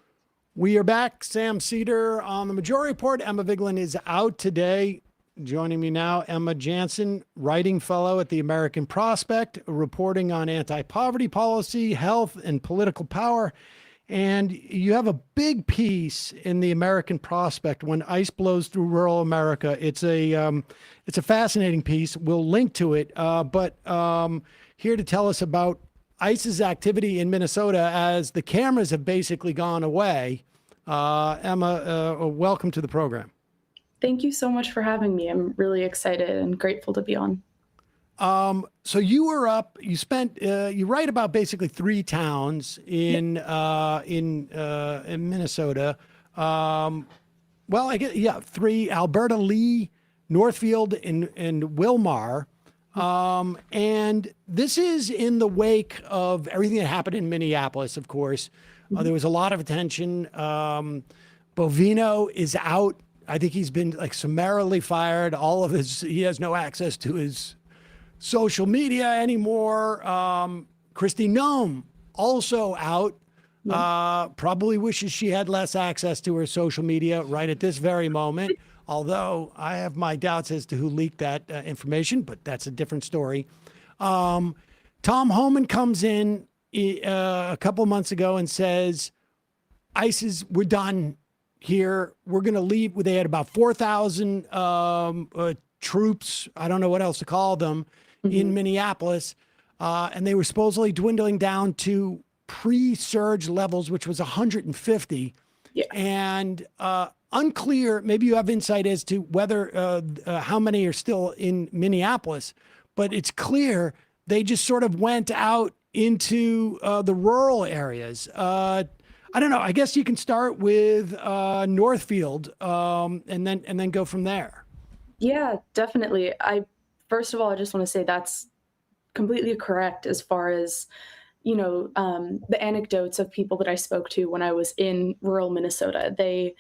Speaker 6: We are back. Sam Seder on the Majority Report. Emma Vigeland is out today. Joining me now, Emma Janssen, writing fellow at the American Prospect, reporting on anti-poverty policy, health, and political power. And you have a big piece in the American Prospect, When ICE Blows Through Rural America. It's a fascinating piece. We'll link to it. But here to tell us about ICE's activity in Minnesota as the cameras have basically gone away. Emma, welcome to the program.
Speaker 12: Thank you so much for having me. I'm really excited and grateful to be on.
Speaker 6: So you were up, you write about basically 3 towns in Minnesota. Well, I guess, 3, Alberta, Lee, Northfield, and Wilmar. And this is in the wake of everything that happened in Minneapolis, of course. There was a lot of attention. Bovino is out I think he's been like summarily fired. He has no access to his social media anymore. Kristi Noem also out. Probably wishes she had less access to her social media right at this very moment. Although I have my doubts as to who leaked that information, but that's a different story. Tom Homan comes in a couple months ago and says, we're done here. We're going to leave. They had about 4,000 troops, I don't know what else to call them, in Minneapolis. And they were supposedly dwindling down to pre-surge levels, which was 150.
Speaker 12: Yeah.
Speaker 6: And unclear, maybe you have insight as to whether how many are still in Minneapolis, but it's clear they just sort of went out into the rural areas. I don't know. I guess you can start with Northfield and then go from there.
Speaker 12: Yeah, definitely. First of all, I just want to say that's completely correct as far as, the anecdotes of people that I spoke to when I was in rural Minnesota. They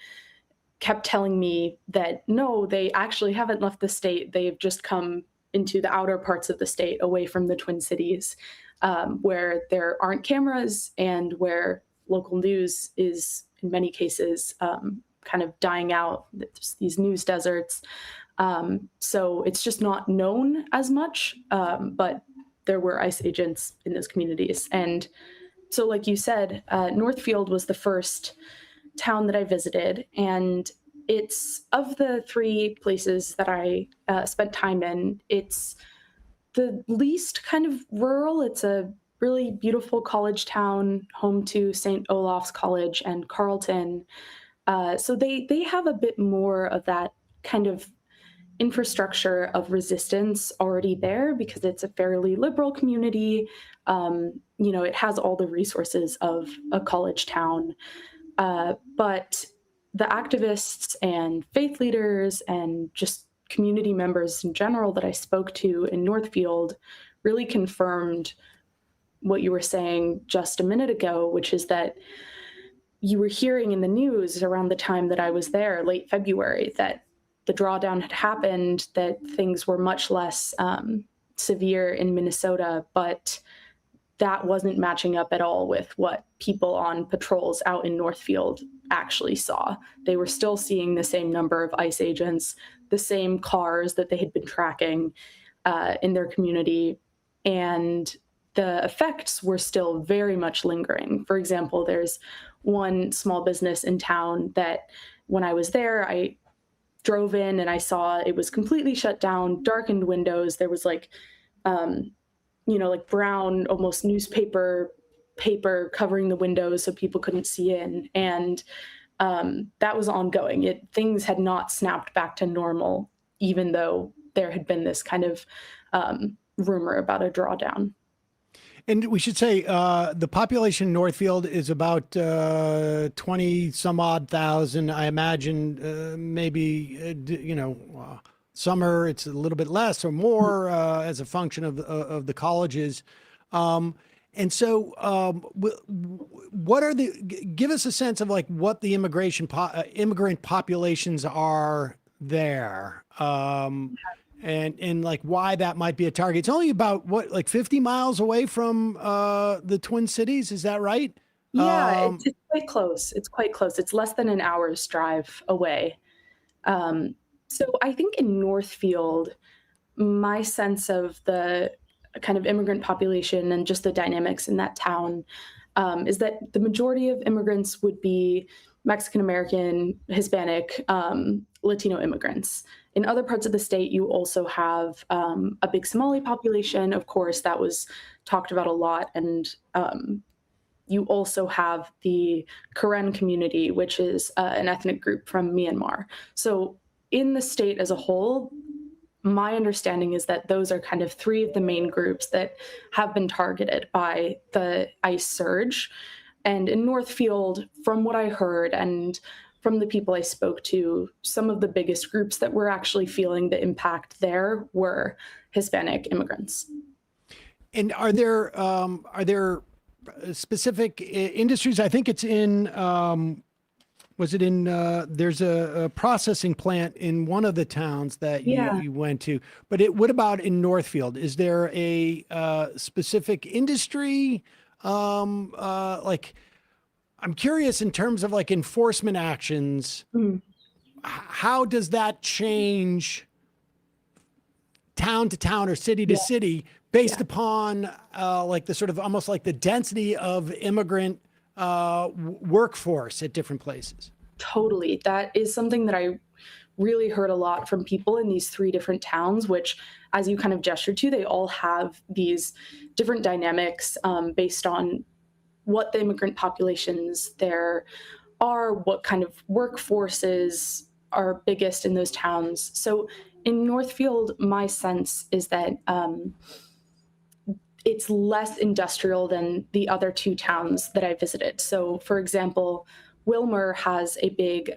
Speaker 12: kept telling me that, no, they actually haven't left the state. They've just come into the outer parts of the state, away from the Twin Cities, where there aren't cameras and where local news is, in many cases, kind of dying out. There's these news deserts. So it's just not known as much, but there were ICE agents in those communities. And so, like you said, Northfield was the first town that I visited. And it's, of the three places that I spent time in, it's the least kind of rural. It's a really beautiful college town, home to St. Olaf's College and Carleton. So they have a bit more of that kind of infrastructure of resistance already there because it's a fairly liberal community. It has all the resources of a college town. But the activists and faith leaders and just community members in general that I spoke to in Northfield really confirmed what you were saying just a minute ago, which is that you were hearing in the news around the time that I was there, late February, that the drawdown had happened, that things were much less severe in Minnesota, but that wasn't matching up at all with what people on patrols out in Northfield actually saw. They were still seeing the same number of ICE agents, the same cars that they had been tracking in their community, and the effects were still very much lingering. For example, there's one small business in town that when I was there, I drove in and I saw it was completely shut down, darkened windows. There was like brown, almost newspaper paper covering the windows so people couldn't see in. And that was ongoing. Things had not snapped back to normal, even though there had been this kind of rumor about a drawdown.
Speaker 6: And we should say the population in Northfield is about 20 some odd thousand. I imagine summer it's a little bit less or more as a function of the colleges. And so give us a sense of like what the immigrant populations are there. And like why that might be a target. It's only about 50 miles away from the Twin Cities. Is that right?
Speaker 12: Yeah, it's quite close. It's quite close. It's less than an hour's drive away. So I think in Northfield, my sense of the kind of immigrant population and just the dynamics in that town is that the majority of immigrants would be Mexican-American, Hispanic, Latino immigrants. In other parts of the state, you also have a big Somali population. Of course, that was talked about a lot. And you also have the Karen community, which is an ethnic group from Myanmar. So in the state as a whole, my understanding is that those are kind of three of the main groups that have been targeted by the ICE surge. And in Northfield, from what I heard and from the people I spoke to, some of the biggest groups that were actually feeling the impact there were Hispanic immigrants.
Speaker 6: And are there specific industries? I think it's in Was it in, there's a processing plant in one of the towns that you went to, but what about in Northfield? Is there a specific industry? Like, I'm curious in terms of like enforcement actions, how does that change town to town or city to city based upon like the sort of almost like the density of immigrant workforce at different places?
Speaker 12: Totally. That is something that I really heard a lot from people in these 3 different towns, which, as you kind of gestured to, they all have these different dynamics based on what the immigrant populations there are, what kind of workforces are biggest in those towns. So in Northfield, my sense is that it's less industrial than the other 2 towns that I visited. So, for example, Wilmer has a big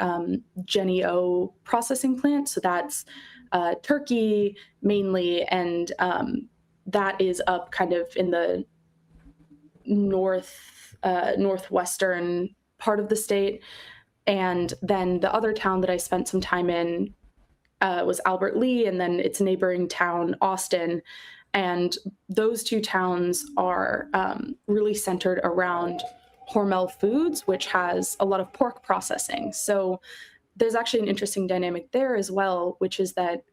Speaker 12: Jenny O processing plant. So that's turkey mainly, and that is up kind of in the northwestern part of the state. And then the other town that I spent some time in was Albert Lee, and then its neighboring town, Austin. And those 2 towns are really centered around Hormel Foods, which has a lot of pork processing. So there's actually an interesting dynamic there as well, which is that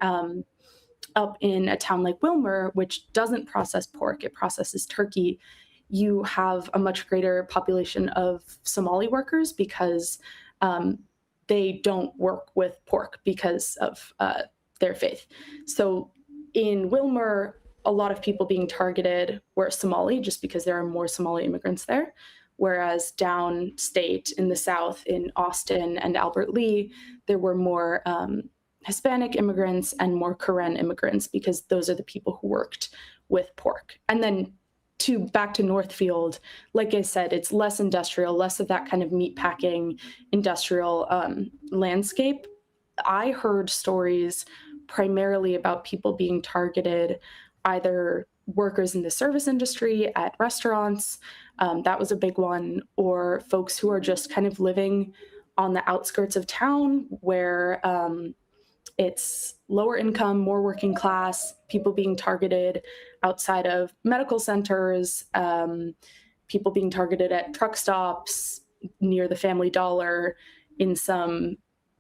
Speaker 12: up in a town like Wilmer, which doesn't process pork, it processes turkey, you have a much greater population of Somali workers because they don't work with pork because of their faith. So in Wilmer, a lot of people being targeted were Somali just because there are more Somali immigrants there. Whereas downstate in the South, in Austin and Albert Lee, there were more Hispanic immigrants and more Karen immigrants because those are the people who worked with pork. And then back to Northfield, like I said, it's less industrial, less of that kind of meatpacking industrial landscape. I heard stories primarily about people being targeted, either workers in the service industry at restaurants, that was a big one, or folks who are just kind of living on the outskirts of town where it's lower income, more working class, people being targeted outside of medical centers, people being targeted at truck stops near the Family Dollar, in some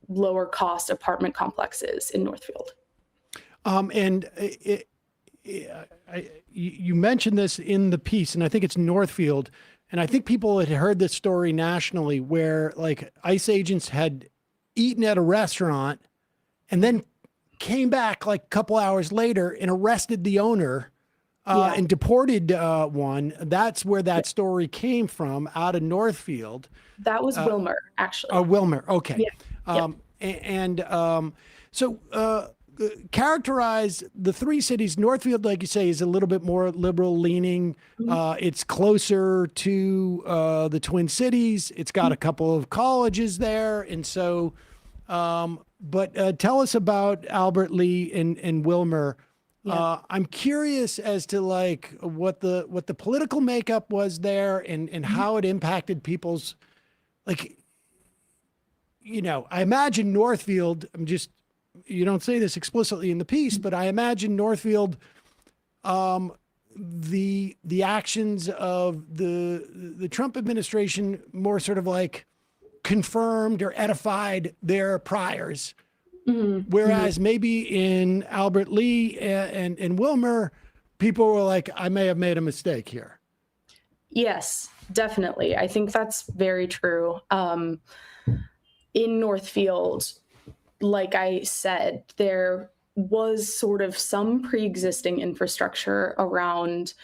Speaker 12: lower cost apartment complexes in Northfield.
Speaker 6: And you mentioned this in the piece, and I think it's Northfield, and I think people had heard this story nationally where like ICE agents had eaten at a restaurant and then came back like a couple hours later and arrested the owner and deported one. That's where that story came from, out of Northfield.
Speaker 12: That was Wilmer, actually.
Speaker 6: Oh, Wilmer. Okay.
Speaker 12: Yeah.
Speaker 6: So characterize the 3 cities. Northfield, like you say, is a little bit more liberal leaning. It's closer to the Twin Cities. It's got a couple of colleges there. And so, but tell us about Albert Lee and Wilmer. I'm curious as to like what the political makeup was there and how it impacted people's, like, you know, I imagine Northfield, you don't say this explicitly in the piece, but I imagine Northfield, the actions of the Trump administration more sort of like confirmed or edified their priors. Whereas maybe in Albert Lee and Wilmer, people were like, I may have made a mistake here.
Speaker 12: Yes, definitely. I think that's very true. In Northfield, like I said, there was sort of some pre-existing infrastructure around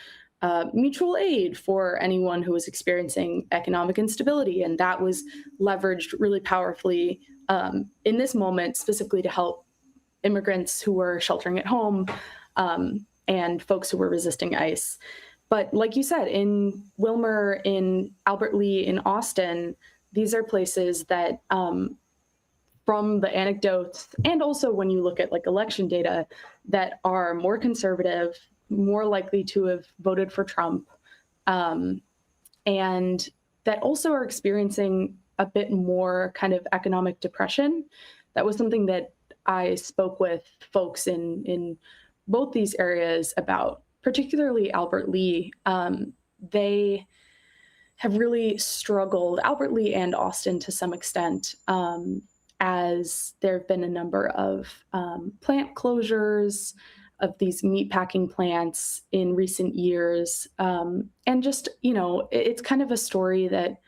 Speaker 12: mutual aid for anyone who was experiencing economic instability. And that was leveraged really powerfully in this moment, specifically to help immigrants who were sheltering at home and folks who were resisting ICE. But like you said, in Wilmer, in Albert Lee, in Austin, these are places that from the anecdotes, and also when you look at like election data, that are more conservative, more likely to have voted for Trump, and that also are experiencing a bit more kind of economic depression. That was something that I spoke with folks in both these areas about, particularly Albert Lea. They have really struggled, Albert Lea and Austin to some extent, as there have been a number of plant closures of these meatpacking plants in recent years. And just, it's kind of a story that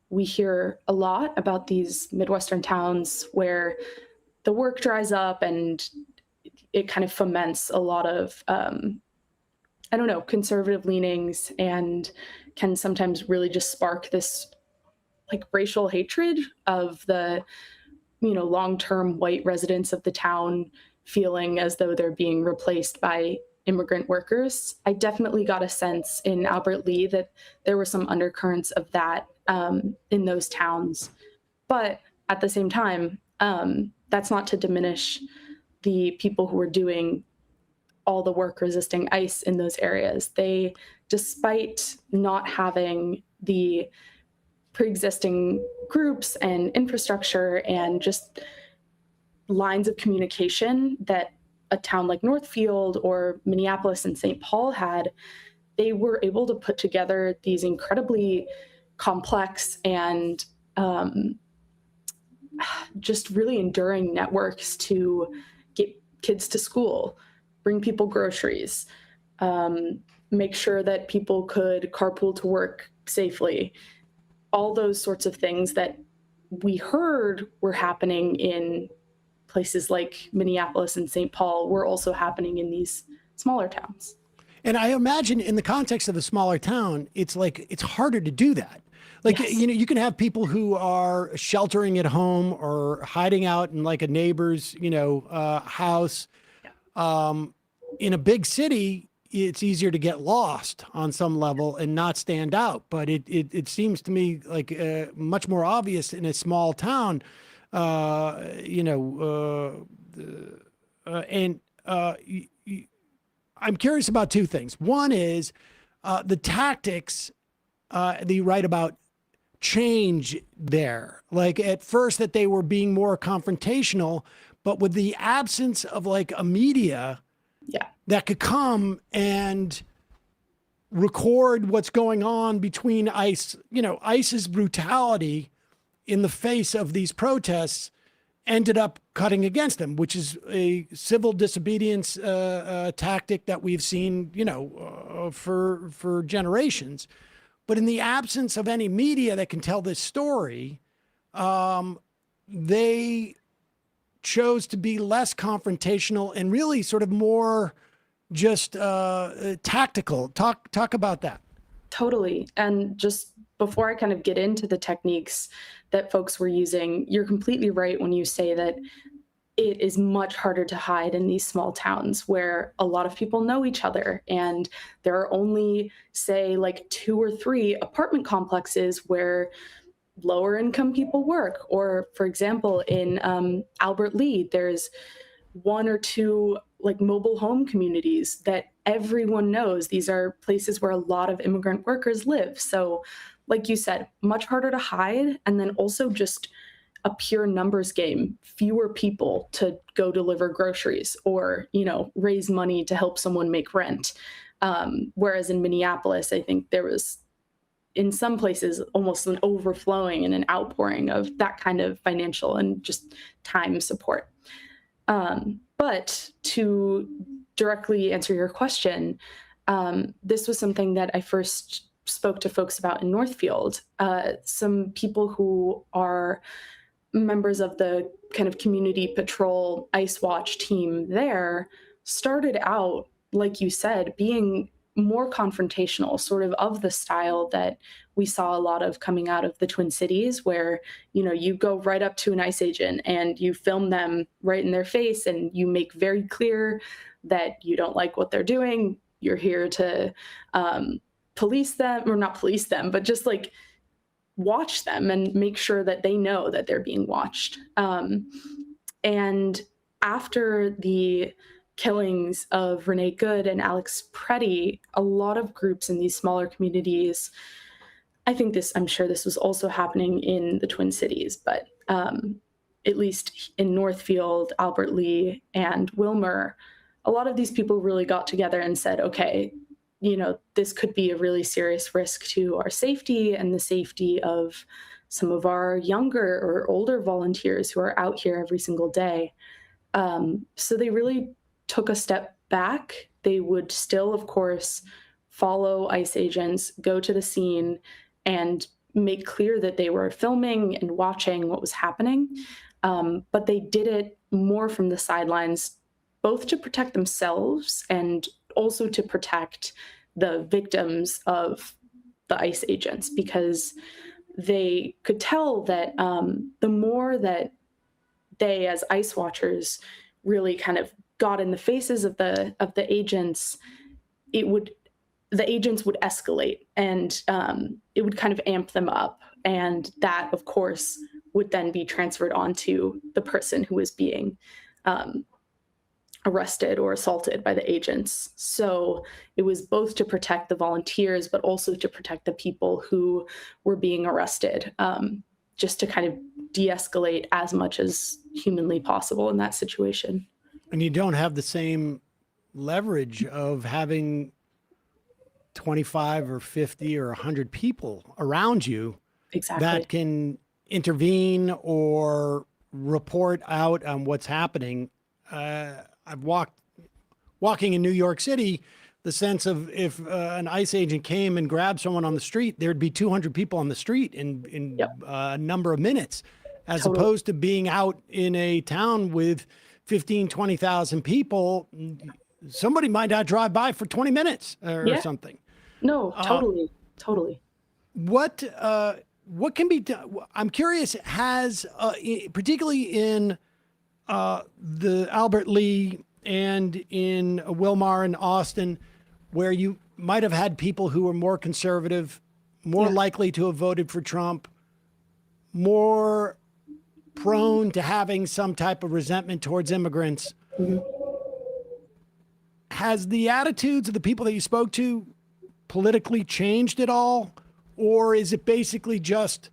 Speaker 12: we hear a lot about these Midwestern towns where the work dries up and it kind of foments a lot of, conservative leanings, and can sometimes really just spark this like racial hatred of the, long-term white residents of the town feeling as though they're being replaced by immigrant workers. I definitely got a sense in Albert Lea that there were some undercurrents of that in those towns. But at the same time, that's not to diminish the people who are doing all the work resisting ICE in those areas. They, despite not having the pre-existing groups and infrastructure and just lines of communication that a town like Northfield or Minneapolis and St. Paul had, they were able to put together these incredibly complex and just really enduring networks to get kids to school, bring people groceries, make sure that people could carpool to work safely. All those sorts of things that we heard were happening in places like Minneapolis and St. Paul were also happening in these smaller towns.
Speaker 6: And I imagine in the context of a smaller town, it's harder to do that.
Speaker 12: Yes.
Speaker 6: You can have people who are sheltering at home or hiding out in like a neighbor's, house. In a big city, it's easier to get lost on some level and not stand out. But it seems to me like much more obvious in a small town, I'm curious about two things. One is the tactics that you write about change there. Like at first that they were being more confrontational, but with the absence of like a media that could come and record what's going on between ICE, ICE's brutality in the face of these protests ended up cutting against them, which is a civil disobedience tactic that we've seen, for generations. But in the absence of any media that can tell this story, they chose to be less confrontational and really sort of more just tactical. Talk about that.
Speaker 12: Totally. And just before I kind of get into the techniques that folks were using, you're completely right when you say that it is much harder to hide in these small towns where a lot of people know each other, and there are only, say, like 2 or 3 apartment complexes where lower income people work. Or, for example, in Albert Lea, there's 1 or 2 like mobile home communities that everyone knows. These are places where a lot of immigrant workers live. So like you said, much harder to hide. And then also just a pure numbers game, fewer people to go deliver groceries or, raise money to help someone make rent. Whereas in Minneapolis, I think there was, in some places, almost an overflowing and an outpouring of that kind of financial and just time support. But to directly answer your question, this was something that I first spoke to folks about in Northfield. Some people who are members of the kind of community patrol ICE Watch team there started out, like you said, being more confrontational, sort of the style that we saw a lot of coming out of the Twin Cities, where, you go right up to an ICE agent and you film them right in their face and you make very clear that you don't like what they're doing. You're here to police them, or not police them, but just like watch them and make sure that they know that they're being watched. And after the killings of Renee Good and Alex Preddy, a lot of groups in these smaller communities I'm sure this was also happening in the Twin Cities, but at least in Northfield, Albert Lee, and Wilmer, a lot of these people really got together and said, okay, this could be a really serious risk to our safety and the safety of some of our younger or older volunteers who are out here every single day. So they really took a step back. They would still, of course, follow ICE agents, go to the scene, and make clear that they were filming and watching what was happening. But they did it more from the sidelines, both to protect themselves and also to protect the victims of the ICE agents, because they could tell that the more that they, as ICE watchers, really kind of got in the faces of the agents, the agents would escalate, and it would kind of amp them up, and that, of course, would then be transferred onto the person who was being arrested or assaulted by the agents. So it was both to protect the volunteers, but also to protect the people who were being arrested, just to kind of de-escalate as much as humanly possible in that situation.
Speaker 6: And you don't have the same leverage of having 25 or 50 or 100 people around you that can intervene or report out on what's happening. I've walking in New York City, the sense of if an ICE agent came and grabbed someone on the street, there'd be 200 people on the street in a number of minutes, as opposed to being out in a town with 15, 20,000 people. Somebody might not drive by for 20 minutes or something.
Speaker 12: No, totally.
Speaker 6: What can be done? I'm curious, has, particularly in the Albert Lee and in Wilmar and Austin, where you might have had people who were more conservative, more likely to have voted for Trump, more prone to having some type of resentment towards immigrants. Has the attitudes of the people that you spoke to politically changed at all? Or is it basically just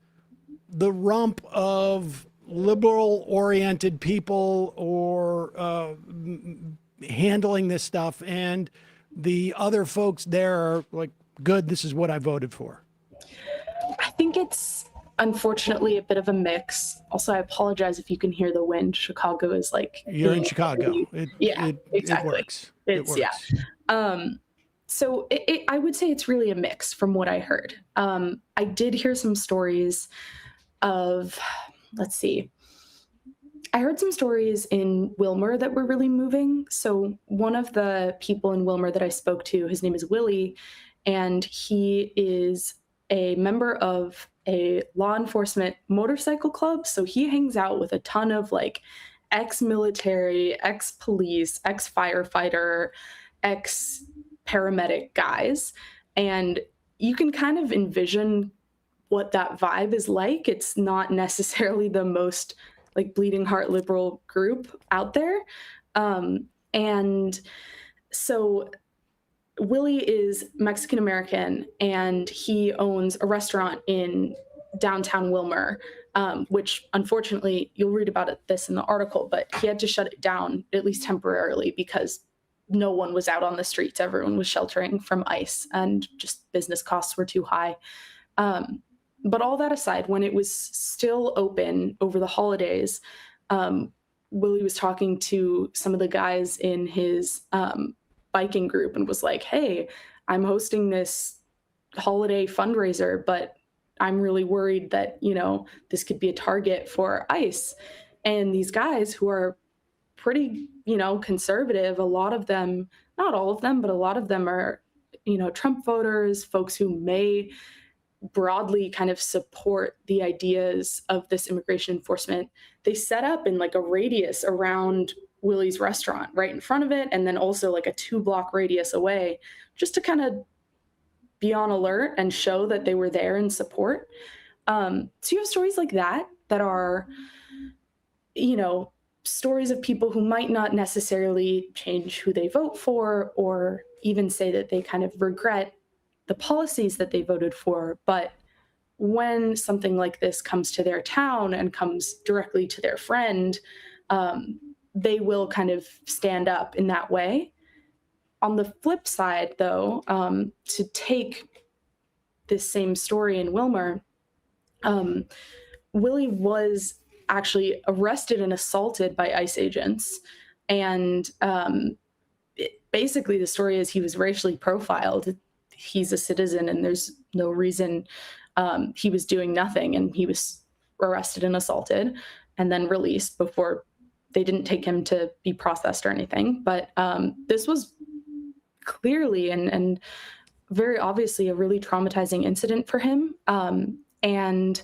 Speaker 6: the rump of liberal-oriented people or handling this stuff, and the other folks there are like, good, this is what I voted for?
Speaker 12: I think it's unfortunately a bit of a mix. Also, I apologize if you can hear the wind. Chicago is like...
Speaker 6: You're in Chicago.
Speaker 12: Exactly.
Speaker 6: It works. It works.
Speaker 12: Yeah. So I would say it's really a mix from what I heard. I did hear some stories of, let's see, I heard some stories in Wilmer that were really moving. So one of the people in Wilmer that I spoke to, his name is Willie, and he is a member of a law enforcement motorcycle club. So he hangs out with a ton of like ex-military, ex-police, ex-firefighter, ex-paramedic guys. And you can kind of envision what that vibe is like. It's not necessarily the most like bleeding heart liberal group out there. And so Willie is Mexican-American, and he owns a restaurant in downtown Wilmer, which unfortunately, you'll read about this in the article, but he had to shut it down, at least temporarily, because no one was out on the streets. Everyone was sheltering from ICE, and just business costs were too high. But all that aside, when it was still open over the holidays, Willie was talking to some of the guys in his biking group and was like, hey, I'm hosting this holiday fundraiser, but I'm really worried that, this could be a target for ICE. And these guys who are pretty, conservative, a lot of them, not all of them, but a lot of them are, Trump voters, folks who may broadly kind of support the ideas of this immigration enforcement. They set up in like a radius around Willie's restaurant right in front of it, and then also like a 2-block radius away, just to kind of be on alert and show that they were there in support. So you have stories like that are, stories of people who might not necessarily change who they vote for, or even say that they kind of regret the policies that they voted for, but when something like this comes to their town and comes directly to their friend, they will kind of stand up in that way. On the flip side, though, to take this same story in Wilmer, Willie was actually arrested and assaulted by ICE agents. And basically the story is he was racially profiled. He's a citizen and there's no reason. He was doing nothing, and he was arrested and assaulted and then released before they didn't take him to be processed or anything. But this was clearly and very obviously a really traumatizing incident for him. And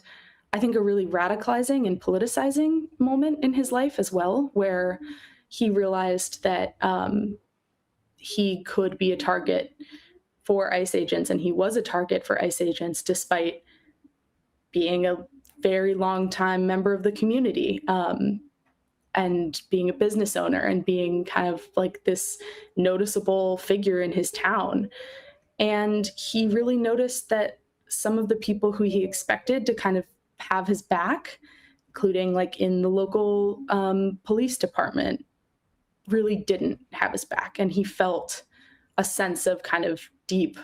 Speaker 12: I think a really radicalizing and politicizing moment in his life as well, where he realized that he could be a target for ICE agents, and he was a target for ICE agents despite being a very long time member of the community, and being a business owner and being kind of like this noticeable figure in his town. And he really noticed that some of the people who he expected to kind of have his back, including like in the local police department, really didn't have his back. And he felt a sense of kind of deep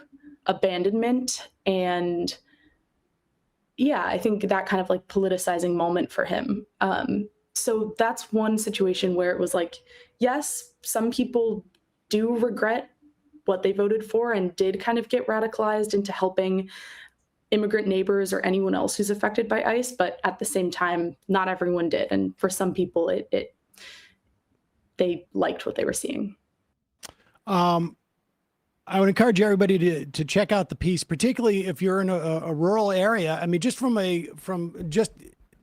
Speaker 12: abandonment. And yeah, I think that kind of like politicizing moment for him. So that's one situation where it was like, yes, some people do regret what they voted for and did kind of get radicalized into helping immigrant neighbors or anyone else who's affected by ICE. But at the same time, not everyone did. And for some people, they liked what they were seeing.
Speaker 6: I would encourage everybody to check out the piece, particularly if you're in a rural area. I mean, just just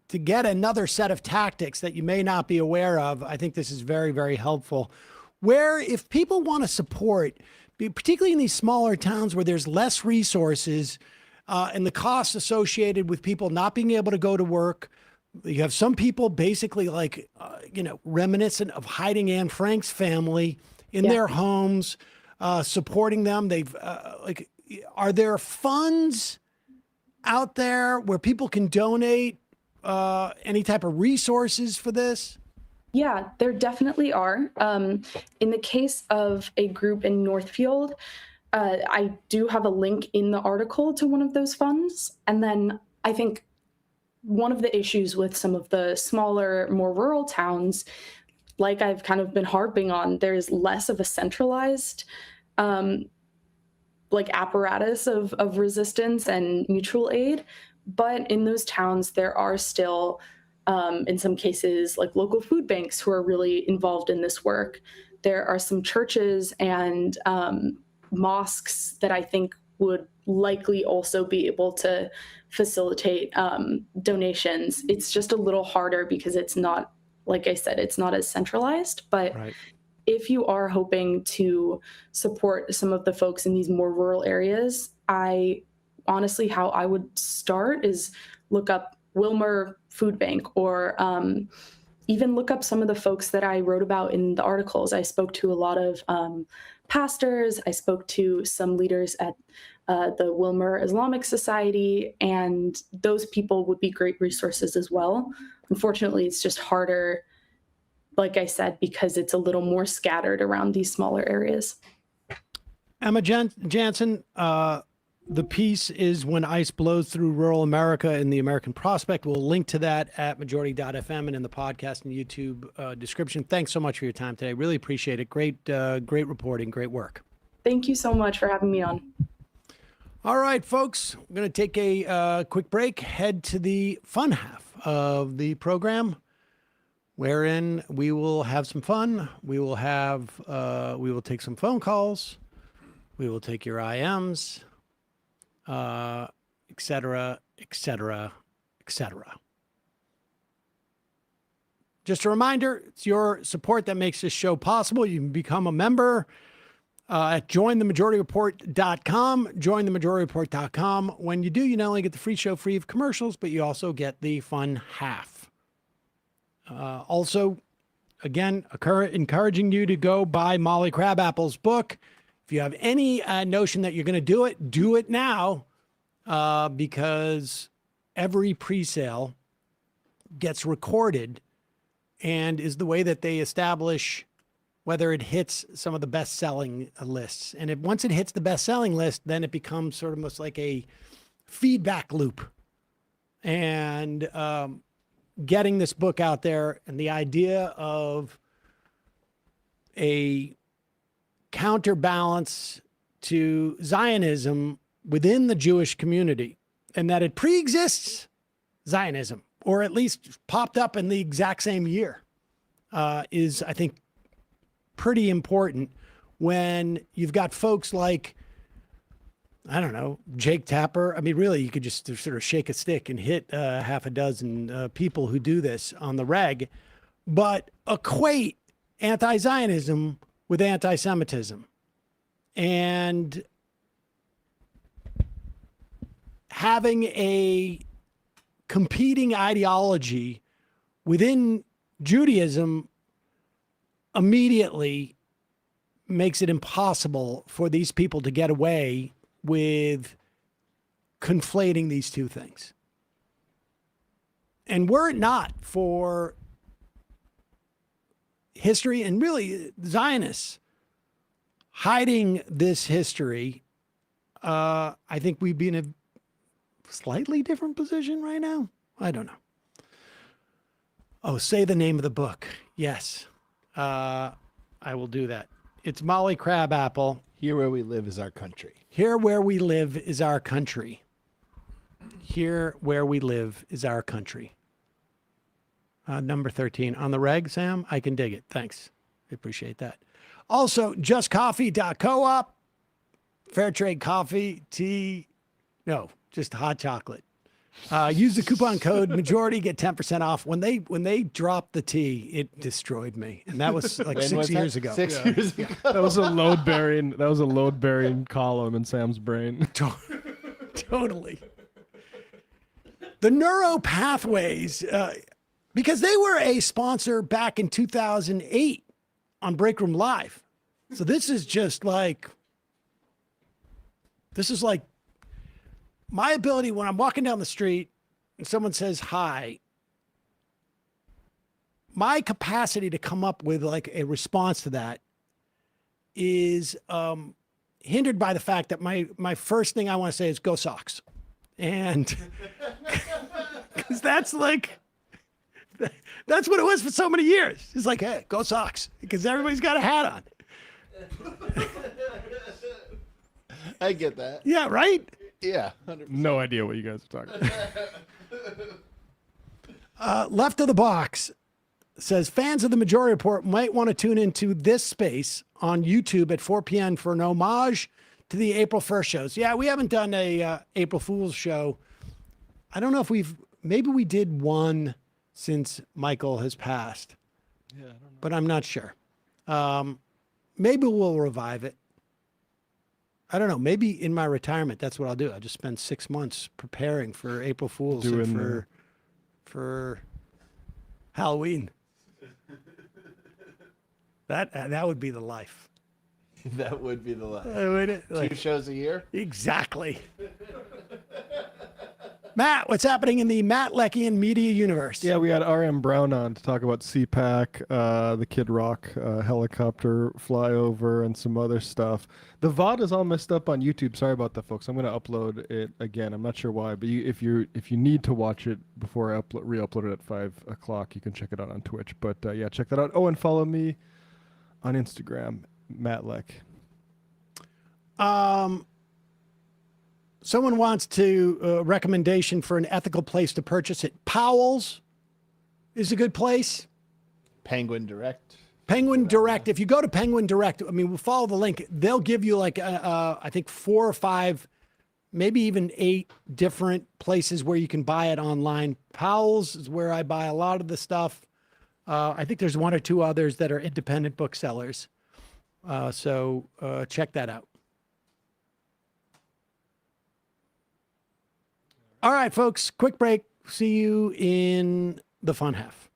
Speaker 6: to get another set of tactics that you may not be aware of. I think this is very, very helpful. Where if people want to support, particularly in these smaller towns where there's less resources and the costs associated with people not being able to go to work, you have some people basically like, reminiscent of hiding Anne Frank's family in their homes, supporting them. Are there funds out there where people can donate any type of resources for this?
Speaker 12: Yeah, there definitely are. In the case of a group in Northfield, I do have a link in the article to one of those funds. And then I think one of the issues with some of the smaller, more rural towns, like I've kind of been harping on, there's less of a centralized apparatus of resistance and mutual aid. But in those towns, there are still, in some cases, like local food banks who are really involved in this work. There are some churches and mosques that I think would likely also be able to facilitate donations. It's just a little harder because it's not, like I said, it's not as centralized. But if you are hoping to support some of the folks in these more rural areas, honestly, how I would start is look up Wilmer Food Bank, or even look up some of the folks that I wrote about in the articles. I spoke to a lot of pastors. I spoke to some leaders at the Wilmer Islamic Society, and those people would be great resources as well. Unfortunately, it's just harder, like I said, because it's a little more scattered around these smaller areas.
Speaker 6: Emma Jansen, the piece is When ICE Blows Through Rural America in the American Prospect. We'll link to that at majority.fm and in the podcast and YouTube description. Thanks so much for your time today. Really appreciate it. Great reporting. Great work.
Speaker 12: Thank you so much for having me on.
Speaker 6: All right, folks, I'm going to take a quick break, head to the fun half of the program, wherein we will have some fun. We will take some phone calls. We will take your IMs. Et cetera, et cetera, et cetera. Just a reminder, it's your support that makes this show possible. You can become a member at jointhemajorityreport.com, jointhemajorityreport.com. When you do, you not only get the free show free of commercials, but you also get the fun half. Also, again, encouraging you to go buy Molly Crabapple's book. If you have any notion that you're going to do it now, because every pre-sale gets recorded and is the way that they establish whether it hits some of the best-selling lists. And once it hits the best-selling list, then it becomes sort of almost like a feedback loop. And getting this book out there and the idea of a counterbalance to Zionism within the Jewish community, and that it pre-exists Zionism, or at least popped up in the exact same year, is, I think, pretty important when you've got folks like, I don't know, Jake Tapper. I mean, really, you could just sort of shake a stick and hit half a dozen people who do this on the reg, but equate anti-Zionism with anti-Semitism. And having a competing ideology within Judaism immediately makes it impossible for these people to get away with conflating these two things. And were it not for history and really Zionists hiding this history, I think we'd be in a slightly different position right now. I don't know. Oh, say the name of the book. Yes, I will do that. It's Molly Crabapple.
Speaker 7: Here Where We Live Is Our Country.
Speaker 6: Here Where We Live Is Our Country. Here Where We Live Is Our Country. Number 13. On the reg, Sam? I can dig it. Thanks. I appreciate that. Also, justcoffee.coop. Fair trade coffee, tea. No, just hot chocolate. Use the coupon code majority, get 10% off. When they dropped the tea, it destroyed me. And that was like 6 years ago.
Speaker 7: 6 years ago.
Speaker 13: That was a load bearing column in Sam's brain.
Speaker 6: Totally. The neuro pathways, because they were a sponsor back in 2008 on Breakroom Live. So this is like my ability when I'm walking down the street and someone says hi, my capacity to come up with like a response to that is hindered by the fact that my first thing I want to say is go Sox. And because that's what it was for so many years. It's like, hey, go Sox, because everybody's got a hat on.
Speaker 7: I get that.
Speaker 6: Yeah, right?
Speaker 7: Yeah. 100%.
Speaker 13: No idea what you guys are talking about.
Speaker 6: Left of the box says fans of the Majority Report might want to tune into this space on YouTube at 4 p.m. for an homage to the April 1st shows. Yeah, we haven't done a April Fool's show. I don't know if maybe we did one since Michael has passed. Yeah, I don't know. But I'm not sure. Maybe we'll revive it. I don't know. Maybe in my retirement, that's what I'll do. I'll just spend 6 months preparing for April Fool's and for Halloween. That would be the life.
Speaker 7: That would be the life.
Speaker 6: Would it?
Speaker 7: 2 shows a year?
Speaker 6: Exactly. Matt, what's happening in the Matt Leckian media universe?
Speaker 13: Yeah, we had R.M. Brown on to talk about CPAC, the Kid Rock helicopter flyover, and some other stuff. The VOD is all messed up on YouTube. Sorry about that, folks. I'm going to upload it again. I'm not sure why, but if you need to watch it before I re-upload it at 5 o'clock, you can check it out on Twitch. But yeah, check that out. Oh, and follow me on Instagram, Matt Leck.
Speaker 6: Someone wants to recommendation for an ethical place to purchase it. Powell's is a good place.
Speaker 7: Penguin Direct.
Speaker 6: Penguin Direct. If you go to Penguin Direct, I mean, we'll follow the link. They'll give you like, I think 4 or 5, maybe even 8 different places where you can buy it online. Powell's is where I buy a lot of the stuff. I think there's 1 or 2 others that are independent booksellers. So check that out. All right, folks, quick break. See you in the fun half.